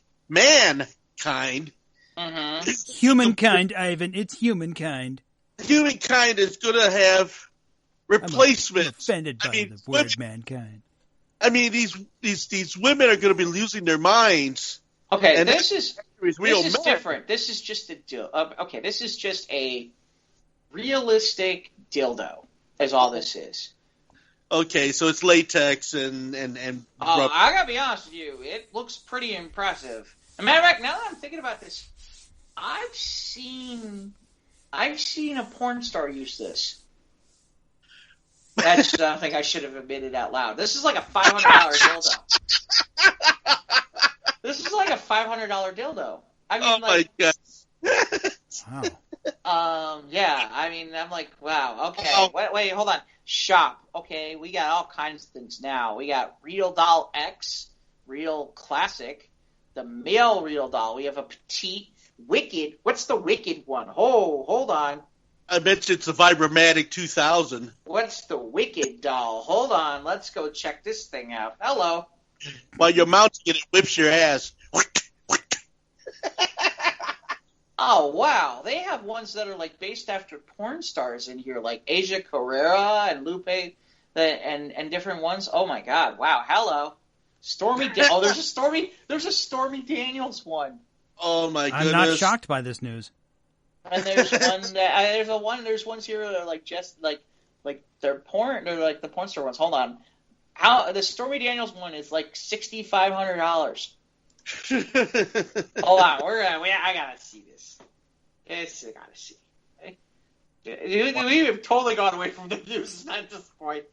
Mm-hmm. Humankind, Ivan. It's humankind. Humankind is going to have replacements. I'm offended by the word mankind. I mean, these women are going to be losing their minds. Okay, this is different. This is just a deal. Okay, this is just a realistic dildo. Is all this is. Okay, so it's latex and Oh, I gotta be honest with you. It looks pretty impressive. As a matter of fact, now that I'm thinking about this, I've seen a porn star use this. That's something I should have admitted out loud. This is like a $500 dildo. This is like a $500 dildo. I mean, my God. Wow. Yeah. I mean, I'm like, wow. Okay. Wait. Hold on. Shop. Okay. We got all kinds of things now. We got Real Doll X, Real Classic, the male Real Doll. We have a petite, Wicked. What's the Wicked one? Oh, hold on. I mentioned it's the Vibromatic 2000. What's the Wicked doll? Hold on. Let's go check this thing out. Hello. While you're mounting it, it whips your ass. Oh, wow. They have ones that are like based after porn stars in here, like Asia Carrera and Lupe and different ones. Oh my God. Wow. Hello. There's a Stormy Daniels one. Oh my goodness. I'm not shocked by this news. And there's there's ones here that are like just like they're porn, they're like the porn star ones. Hold on. The Stormy Daniels one is like $6,500. Hold on, I gotta see this. I gotta see. We have totally gone away from the news at this point.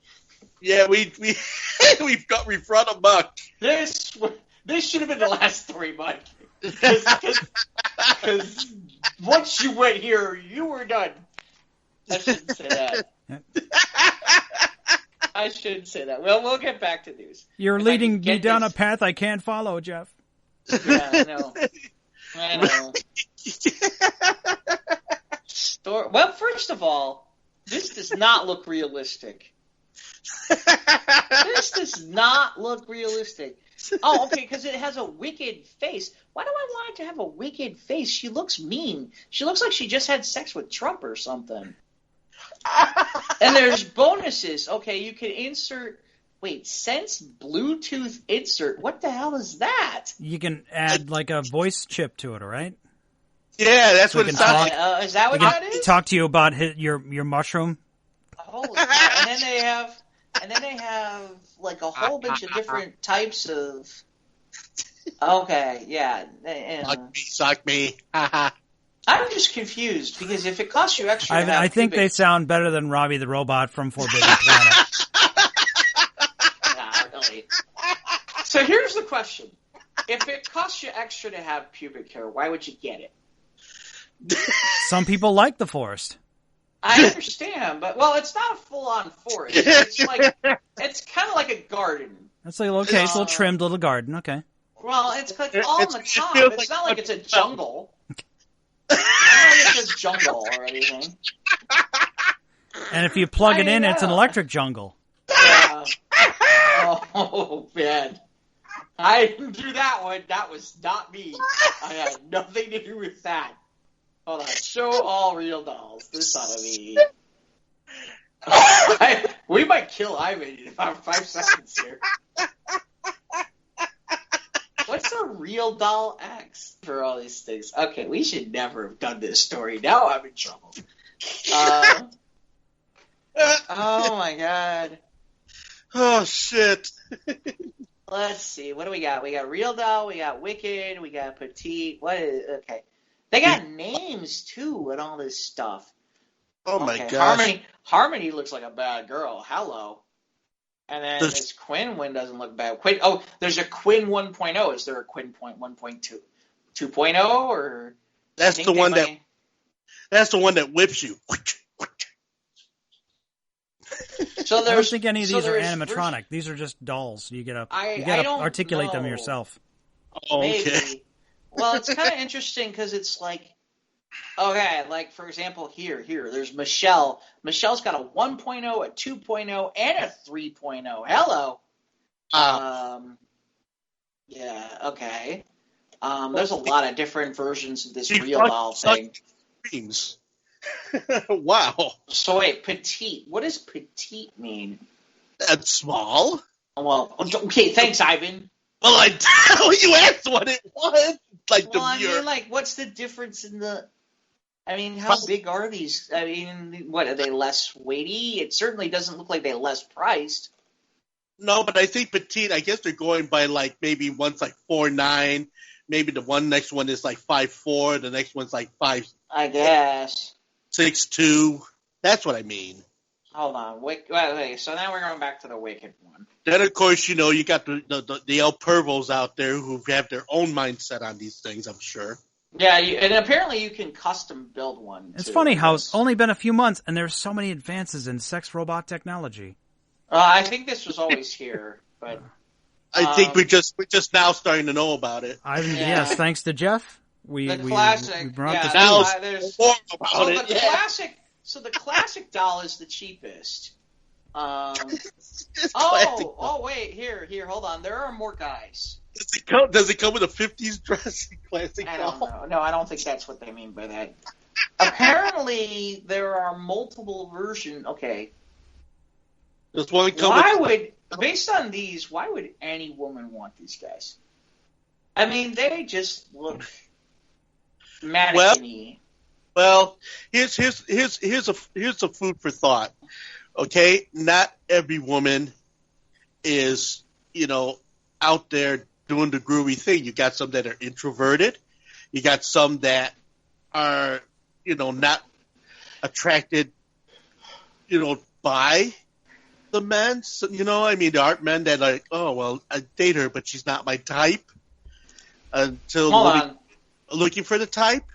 Yeah, we've run amok. This should have been the last story, Mike. Because once you went here, you were done. I shouldn't say that. I shouldn't say that. Well, we'll get back to news. You're leading me down a path I can't follow, Jeff. Yeah, I know. Well, first of all, this does not look realistic. This does not look realistic. Oh, okay, because it has a wicked face. Why do I want it to have a wicked face? She looks mean. She looks like she just had sex with Trump or something. And there's bonuses. Okay, you can insert... Wait, Sense Bluetooth insert. What the hell is that? You can add like a voice chip to it, all right? Yeah, that's what it sounds like. Is that what that is? Talk to you about your mushroom. Holy cow. And then they have like a whole bunch of different types of. Okay, yeah. Suck me. I'm just confused because if it costs you extra, I think they sound better than Robbie the Robot from Forbidden Planet. Nah, really. So here's the question: if it costs you extra to have pubic hair, why would you get it? Some people like the forest. I understand, but it's not a full-on forest. It's kind of like a garden. That's like it's a little trimmed little garden. Okay. Well, it's like all on the top. It's not like it's a jungle. It's not like it's a jungle or anything. And if you plug it in, it's an electric jungle. Oh, man. I didn't do that one. That was not me. I had nothing to do with that. Hold on. Show all real dolls. This ought to be... we might kill Ivan in about 5 seconds here. What's a real doll X for all these things? Okay, we should never have done this story. Now I'm in trouble. Oh my god. Oh shit. Let's see. What do we got? We got real doll. We got Wicked. We got Petite. Okay. They got names too and all this stuff. Oh my gosh. Harmony looks like a bad girl. Hello. And then this Quinn one doesn't look bad. There's a Quinn 1.0. Is there a Quinn 1.2? 2.0 or? That's the one that whips you. So I don't think any of these are animatronic. These are just dolls. You gotta articulate them yourself. Oh, okay. Maybe. Well, it's kind of interesting because it's like, okay, like for example, here, there's Michelle. Michelle's got a 1.0, a 2.0, and a 3.0. Hello. Yeah, okay. There's a lot of different versions of this real doll thing. Dreams. Wow. So wait, petite. What does petite mean? That's small. Well, okay, thanks, Ivan. Well, you asked what it was. What's the difference in the... how big are these? Are they less weighty? It certainly doesn't look like they're less priced. No, but I think petite, I guess they're going by maybe one's 4'9", maybe the next one is 5'4", the next one's 5. I guess 6'2". That's what I mean. Hold on. Wait, so now we're going back to the Wicked one. Then, of course, you got the El Pervos out there who have their own mindset on these things, I'm sure. Yeah, and apparently you can custom build one. It's funny how it's only been a few months, and there's so many advances in sex robot technology. I think this was always here, but I think we're just now starting to know about it. Yes, thanks to Jeff, we brought this now more about it. Classic. So the classic doll is the cheapest. Wait, here, hold on. There are more guys. Does it come with a 50s dress? Classic doll? I don't know. No, I don't think that's what they mean by that. Apparently, there are multiple versions. Okay. Does one come based on these, why would any woman want these guys? They just look mannequin-y. Well, here's a food for thought. Okay, not every woman is out there doing the groovy thing. You got some that are introverted. You got some that are not attracted by the men. So, there aren't men that are like, oh well, I date her, but she's not my type. Until looking for the type.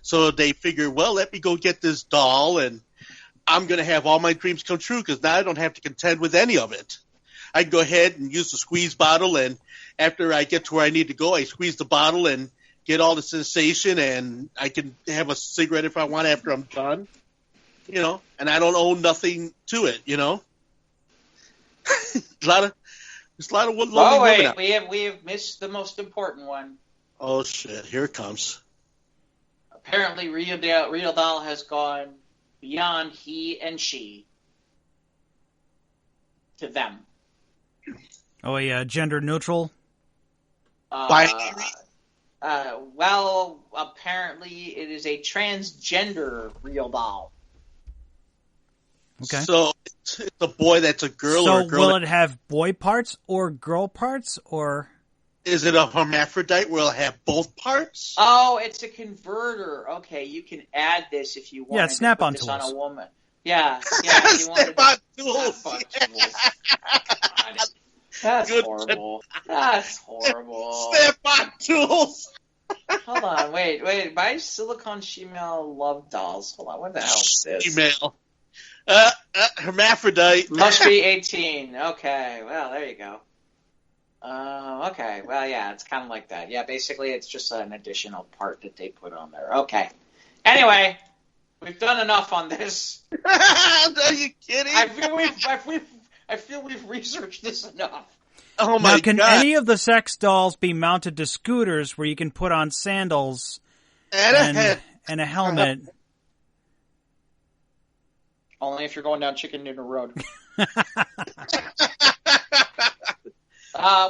So they figure, well, let me go get this doll, and I'm going to have all my dreams come true because now I don't have to contend with any of it. I can go ahead and use the squeeze bottle, and after I get to where I need to go, I squeeze the bottle and get all the sensation, and I can have a cigarette if I want after I'm done, and I don't owe nothing to it, There's a lot of lonely women out. we have missed the most important one. Oh shit! Here it comes. Apparently, Real Doll has gone beyond he and she to them. Oh, yeah, gender neutral? Binary? Well, apparently it is a transgender real doll. Okay. So it's a boy that's a girl or a girl. So will it have boy parts or girl parts, or is it a hermaphrodite where it'll have both parts? Oh, it's a converter. Okay, you can add this if you want. Yeah, Snap-on this tools. on a woman. Yeah. If you Snap-on tools. That's horrible. That's horrible. Snap-on tools. Hold on, wait. My silicone shemale love dolls. Hold on, what the hell is this? Shemale. Hermaphrodite. Must be 18. Okay, well, there you go. Okay, well, yeah, it's kind of like that. Yeah, basically it's just an additional part that they put on there. Okay. Anyway, we've done enough on this. Are you kidding? I feel we've researched this enough. Oh my now, can God. any of the sex dolls be mounted to scooters where you can put on sandals and a helmet? Only if you're going down Chicken Dinner Road.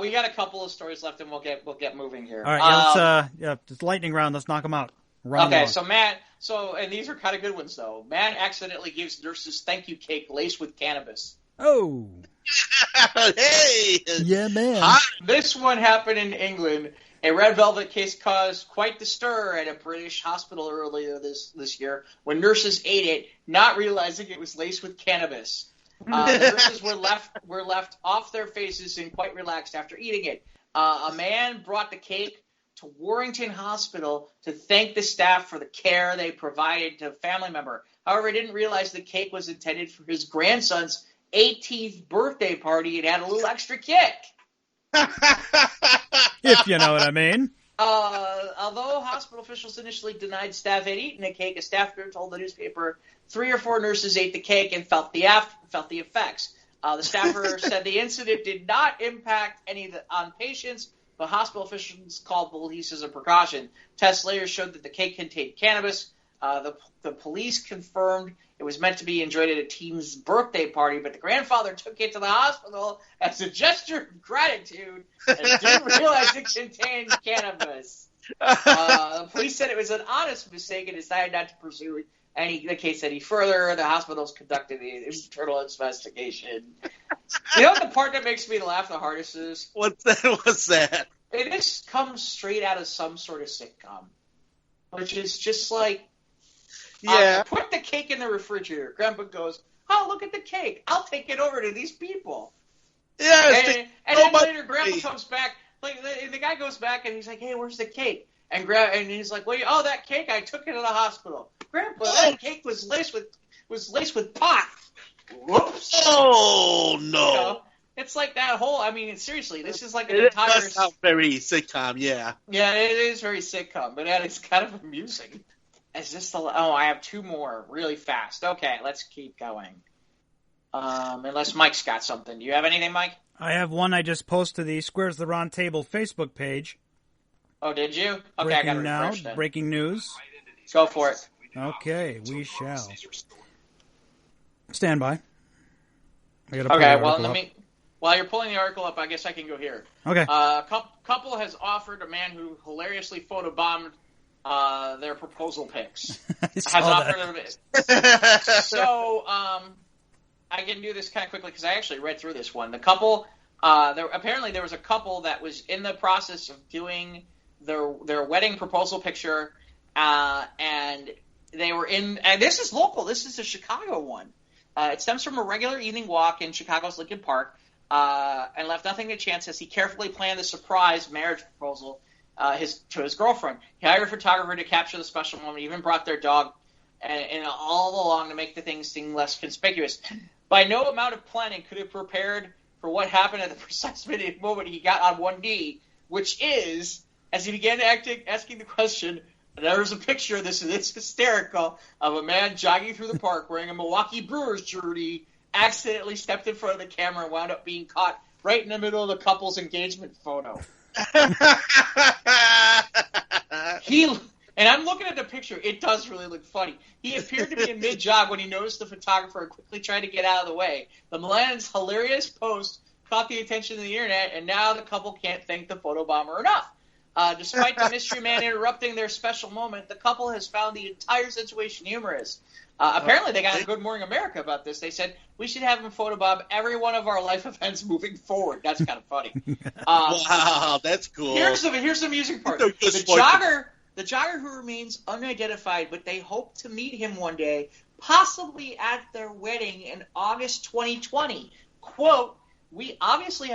We got a couple of stories left, and we'll get moving here. All right, it's lightning round. Let's knock them out. Okay, so Matt. And these are kind of good ones though. Matt accidentally gives nurses thank you cake laced with cannabis. Oh. Hey. Yeah, man. This one happened in England. A red velvet case caused quite the stir at a British hospital earlier this year when nurses ate it, not realizing it was laced with cannabis. The nurses were left off their faces and quite relaxed after eating it. A man brought the cake to Warrington Hospital to thank the staff for the care they provided to a family member. However, he didn't realize the cake was intended for his grandson's 18th birthday party and had a little extra kick. If you know what I mean. Although hospital officials initially denied staff had eaten the cake, a staff member told the newspaper 3 or 4 nurses ate the cake and felt the effects. The staffer said the incident did not impact any on patients, but hospital officials called police as a precaution. Tests later showed that the cake contained cannabis. The police confirmed it was meant to be enjoyed at a teen's birthday party, but the grandfather took it to the hospital as a gesture of gratitude and didn't realize it contained cannabis. The police said it was an honest mistake and decided not to pursue the case any further. The hospitals conducted the internal investigation. You know what the part that makes me laugh the hardest is? What's that? It just comes straight out of some sort of sitcom, which is just like, yeah. Put the cake in the refrigerator. Grandpa goes, oh, look at the cake. I'll take it over to these people. Yeah. And then later Grandpa comes back. The guy goes back and he's like, hey, where's the cake? And he's like, well, that cake, I took it to the hospital. Grandpa, that cake was laced with pot. Whoops. Oh, no. You know, it's like that whole, seriously, this is like an It entire... does sound very sitcom, yeah. Yeah, it is very sitcom, but it's kind of amusing. Is this I have 2 more really fast. Okay, let's keep going. Unless Mike's got something. Do you have anything, Mike? I have one I just posted to the Squares the Round Table Facebook page. Oh, did you? Okay, Breaking I got to refresh then. Breaking news. Go for it. Okay, we shall. Stand by. While you're pulling the article up, I guess I can go here. Okay. Couple has offered a man who hilariously photobombed their proposal pics. So, I can do this kind of quickly because I actually read through this one. The couple, apparently there was a couple that was in the process of doing their wedding proposal picture, and they were and this is local. This is a Chicago one. It stems from a regular evening walk in Chicago's Lincoln Park, and left nothing to chance as he carefully planned the surprise marriage proposal to his girlfriend. He hired a photographer to capture the special moment, even brought their dog and all along to make the things seem less conspicuous. By no amount of planning could have prepared for what happened at the precise moment he got on one knee, which is, as he began asking the question, there was a picture, this is hysterical, of a man jogging through the park wearing a Milwaukee Brewers jersey, accidentally stepped in front of the camera and wound up being caught right in the middle of the couple's engagement photo. And I'm looking at the picture. It does really look funny. He appeared to be in mid-jog when he noticed the photographer and quickly tried to get out of the way. The man's hilarious post caught the attention of the internet, and now the couple can't thank the photobomber enough. Despite the mystery man interrupting their special moment, the couple has found the entire situation humorous. Apparently, they got a Good Morning America about this. They said, we should have him photobob every one of our life events moving forward. That's kind of funny. Wow, that's cool. Here's the amusing part. The jogger who remains unidentified, but they hope to meet him one day, possibly at their wedding in August 2020. Quote, we obviously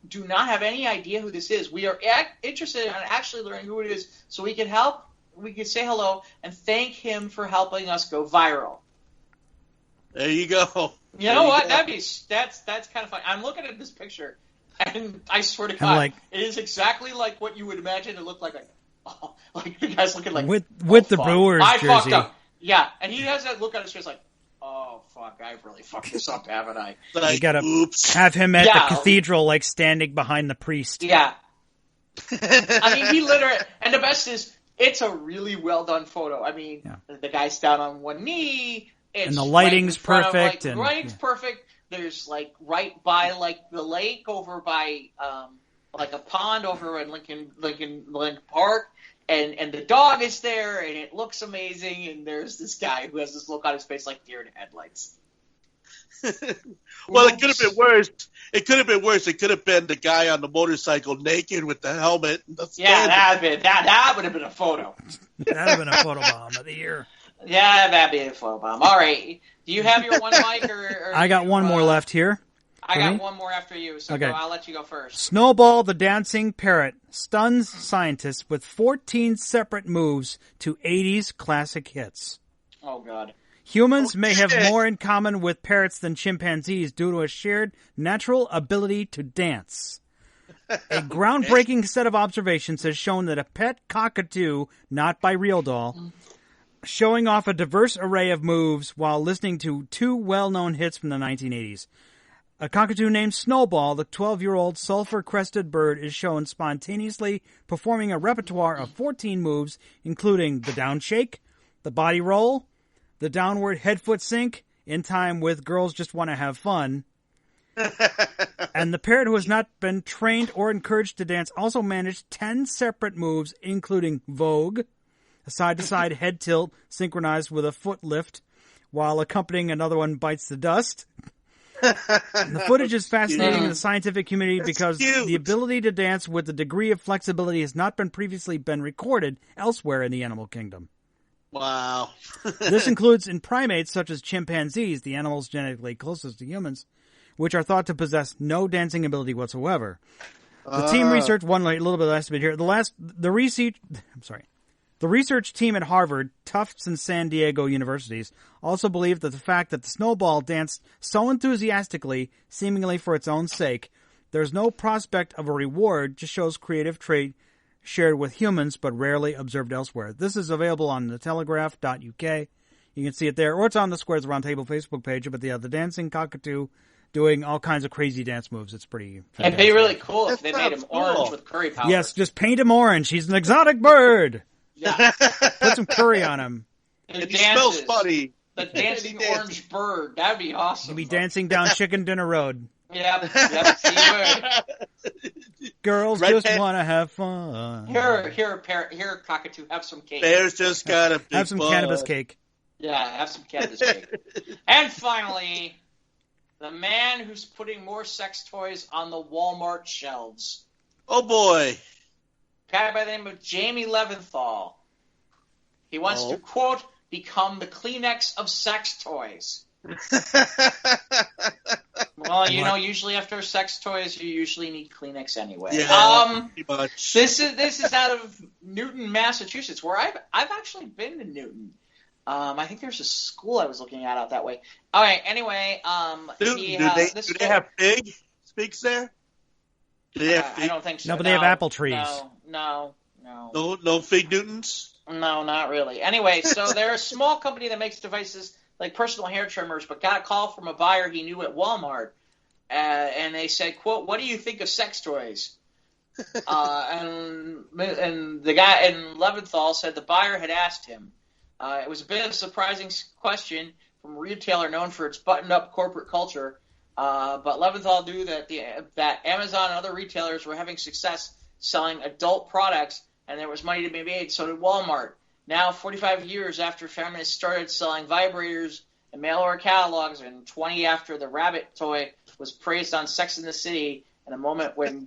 do not have any idea who this is. We are interested in actually learning who it is so we can help. We can say hello and thank him for helping us go viral. There you go. You know what? That's kind of funny. I'm looking at this picture, and I swear to God, it is exactly like what you would imagine it looked like. Like the guy's looking like with the Brewers jersey. Fucked up. Yeah, and he has that look on his face like, oh fuck, I've really fucked this up, haven't I? Like, you gotta have him at the cathedral, like standing behind the priest. Yeah. I mean, he literally, and the best is, it's a really well done photo. I mean, the guy's down on one knee. And the lighting's perfect. The lighting's perfect. There's like right by like the lake over by like a pond over in Lincoln Park, and the dog is there, and it looks amazing. And there's this guy who has this look on his face like deer in headlights. Well, it could have been worse. It could have been the guy on the motorcycle naked with the helmet. That would have been a photo. That would have been a photo bomb of the year. Yeah, that'd be a photo bomb. All right. Do you have your one, Mike? Or I got one more left here. I got one more after you, so okay. I'll let you go first. Snowball the Dancing Parrot stuns scientists with 14 separate moves to 80s classic hits. Oh, God. Humans may have more in common with parrots than chimpanzees due to a shared natural ability to dance. A groundbreaking set of observations has shown that a pet cockatoo, not by Real Doll, showing off a diverse array of moves while listening to two well-known hits from the 1980s. A cockatoo named Snowball, the 12-year-old sulfur-crested bird, is shown spontaneously performing a repertoire of 14 moves, including the down shake, the body roll, the downward head-foot sink, In Time with Girls Just Want to Have Fun. And the parrot, who has not been trained or encouraged to dance, also managed 10 separate moves, including Vogue, a side-to-side head tilt synchronized with a foot lift, while accompanying another one, Bites the Dust. And the footage is fascinating in the scientific community because the ability to dance with the degree of flexibility has not previously been recorded elsewhere in the animal kingdom. Wow. This includes in primates such as chimpanzees, the animals genetically closest to humans, which are thought to possess no dancing ability whatsoever. The team research one little bit last bit here. The research team at Harvard, Tufts, and San Diego universities also believe that the fact that the snowball danced so enthusiastically, seemingly for its own sake, there's no prospect of a reward, just shows creative trait shared with humans but rarely observed elsewhere. This is available on thetelegraph.uk. You can see it there, or it's on the Squares Roundtable Facebook page. But the dancing cockatoo doing all kinds of crazy dance moves. It's pretty fantastic. It'd be really cool if they made him orange with curry powder. Yes, just paint him orange. He's an exotic bird. Yeah. Put some curry on him. It smells funny. The dancing orange bird. That'd be awesome. He'd be dancing down Chicken Dinner Road. Yep, he would. Girls just want to have fun. Here, cockatoo, have some cake. Bears just got a big have some cannabis cake. Yeah, have some cannabis cake. And finally, the man who's putting more sex toys on the Walmart shelves. Oh, boy. A guy by the name of Jamie Leventhal. He wants to, quote, become the Kleenex of sex toys. Well, usually after sex toys, you usually need Kleenex anyway. Yeah, pretty much. This is out of Newton, Massachusetts, where I've actually been to Newton. I think there's a school I was looking at out that way. All right. Anyway, do they have figs there? Do they have I don't think so. No, but they have apple trees. No. No fig Newtons? No, not really. Anyway, so they're a small company that makes devices like personal hair trimmers, but got a call from a buyer he knew at Walmart, and they said, quote, what do you think of sex toys? And the guy in Leventhal said the buyer had asked him. It was a bit of a surprising question from a retailer known for its buttoned-up corporate culture, but Leventhal knew that Amazon and other retailers were having success selling adult products, and there was money to be made. So did Walmart. Now, 45 years after feminists started selling vibrators and mail-order catalogs, and 20 after the rabbit toy was praised on Sex and the City, in a moment when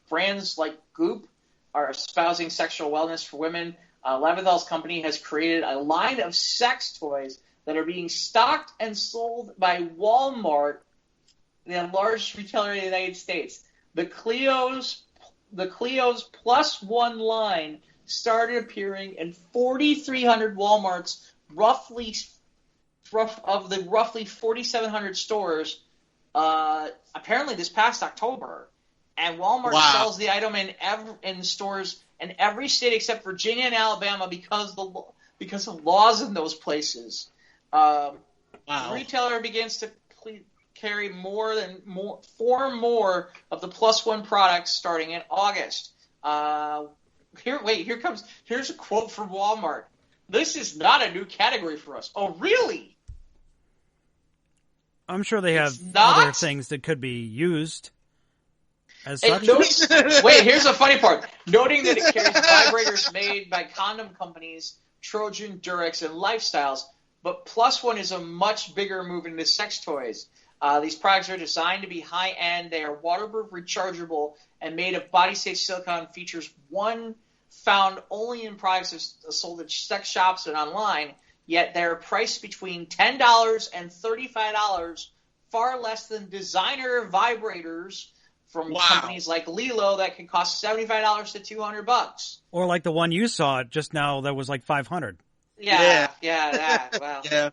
brands like Goop are espousing sexual wellness for women, Levithal's company has created a line of sex toys that are being stocked and sold by Walmart, the largest retailer in the United States. The Cleo's Plus One line started appearing in 4,300 Walmarts, roughly 4,700 stores, apparently this past October. And Walmart sells the item in stores in every state except Virginia and Alabama because of laws in those places. The retailer begins to carry four more of the Plus One products starting in August. Here's a quote from Walmart. "This is not a new category for us." Oh, really? I'm sure they have other things that could be used as such. Wait, here's the funny part. Noting that it carries vibrators made by condom companies Trojan, Durex, and Lifestyles, but Plus One is a much bigger move into sex toys. These products are designed to be high-end. They are waterproof, rechargeable, and made of body-safe silicone. Features one found only in products sold at sex shops and online, yet they're priced between $10 and $35, far less than designer vibrators from companies like Lilo that can cost $75 to $200. Or like the one you saw just now that was like $500. Yeah. Well, yeah.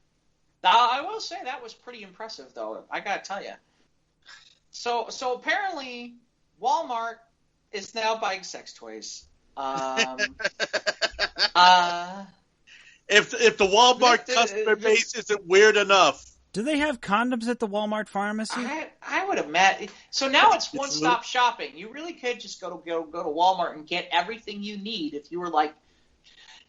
I will say that was pretty impressive, though. I gotta tell you. So apparently, Walmart is now buying sex toys. If the Walmart customer base isn't weird enough. Do they have condoms at the Walmart pharmacy? I would imagine. So now it's one-stop shopping. You really could just go to Walmart and get everything you need. If you were like,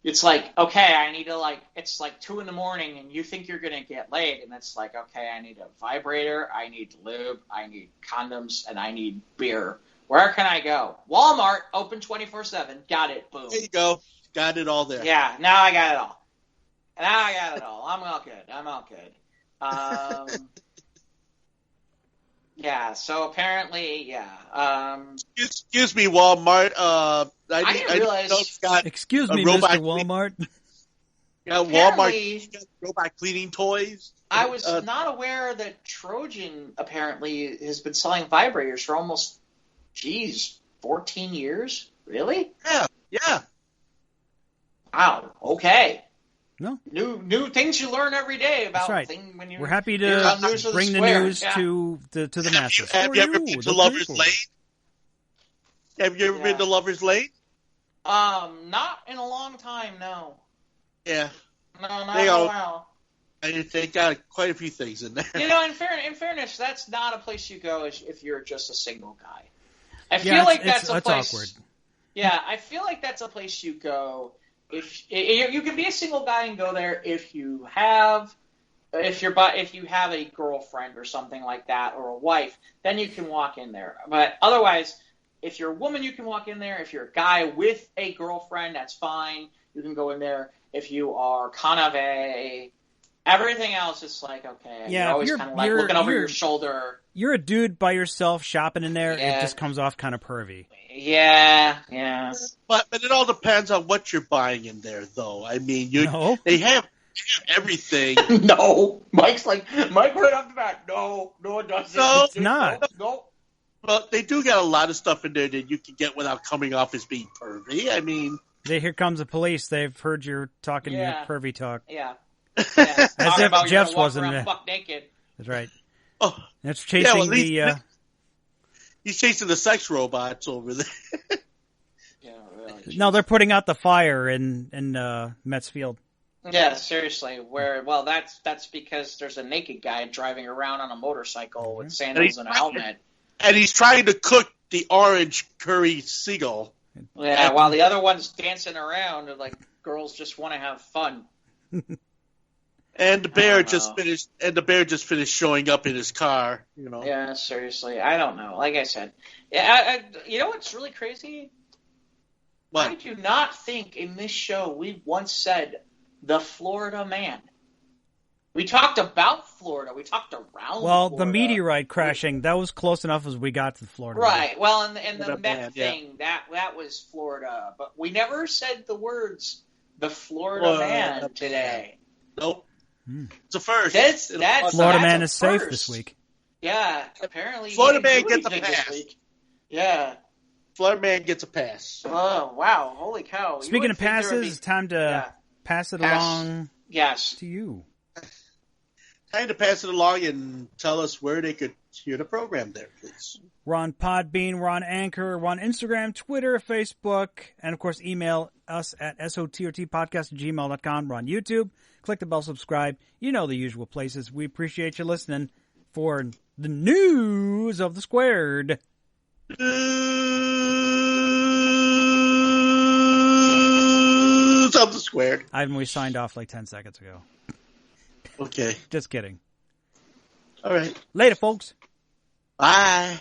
it's like, okay, I need to it's like 2 a.m. and you think you're gonna get laid, and it's like, okay, I need a vibrator, I need lube, I need condoms, and I need beer. Where can I go? Walmart, open 24/7. Got it. Boom. There you go. Got it all there. Yeah. Now I got it all. I'm all good. Yeah, so apparently, Excuse me, Walmart. I didn't realize. Excuse me, Mr. Walmart. Walmart got robot cleaning toys. I was not aware that Trojan apparently has been selling vibrators for almost, 14 years? Really? Yeah. Wow. Okay. No. New things you learn every day about. That's right. When we're happy to bring the news to the masses. Have you ever been to Lover's Lane? Have you ever been to Lover's Lane? Not in a long time, no. Yeah. No, not in a while. They got quite a few things in there. In fairness, that's not a place you go if you're just a single guy. I feel like that's a place. Awkward. Yeah, I feel like that's a place you go. If you can be a single guy and go there if you have a girlfriend or something like that, or a wife, then you can walk in there. But otherwise, if you're a woman, you can walk in there. If you're a guy with a girlfriend, that's fine. You can go in there. If you are kind of everything else is like, okay, you're always kind of like looking over your shoulder. You're a dude by yourself shopping in there. Yeah. It just comes off kind of pervy. Yeah. But it all depends on what you're buying in there, though. I mean, they have everything. No, Mike right off the bat. No, it doesn't. No, it's not. No. Well, they do got a lot of stuff in there that you can get without coming off as being pervy. I mean, here comes the police. They've heard you're talking pervy talk. Yeah. As if Jeff's wasn't there. Buck naked. That's right. Oh, that's chasing he's chasing the sex robots over there. Yeah, really. No, they're putting out the fire in Mets Field. Yeah, seriously. That's because there's a naked guy driving around on a motorcycle with sandals and a helmet. And he's trying to cook the orange curry seagull. Yeah, while the other one's dancing around, and like girls just want to have fun. And the bear just finished. And the bear just finished showing up in his car. You know. Yeah, seriously, I don't know. Like I said, yeah, you know what's really crazy? What? I do not think in this show we once said the Florida man. We talked about Florida. We talked around. Well, Florida. the meteorite crashing, that was close enough as we got to Florida. Right. Well, and the Met man, thing, that was Florida. But we never said the words the Florida man today. Nope. It's a first. That's Florida man a is safe first. this week. Yeah, apparently. Florida man gets a pass. Yeah. Florida man gets a pass. Oh, wow. Holy cow. Speaking of passes, it's time to pass it along to you. Time to pass it along and tell us where they could hear the program there, please. We're on Podbean, we're on Anchor, we're on Instagram, Twitter, Facebook, and of course email us at sotrtpodcast@gmail.com. We're on YouTube. Click the bell, subscribe. You know the usual places. We appreciate you listening. For the news of the squared. News of the squared. Ivan, we signed off like 10 seconds ago. Okay. Just kidding. All right. Later, folks. Bye.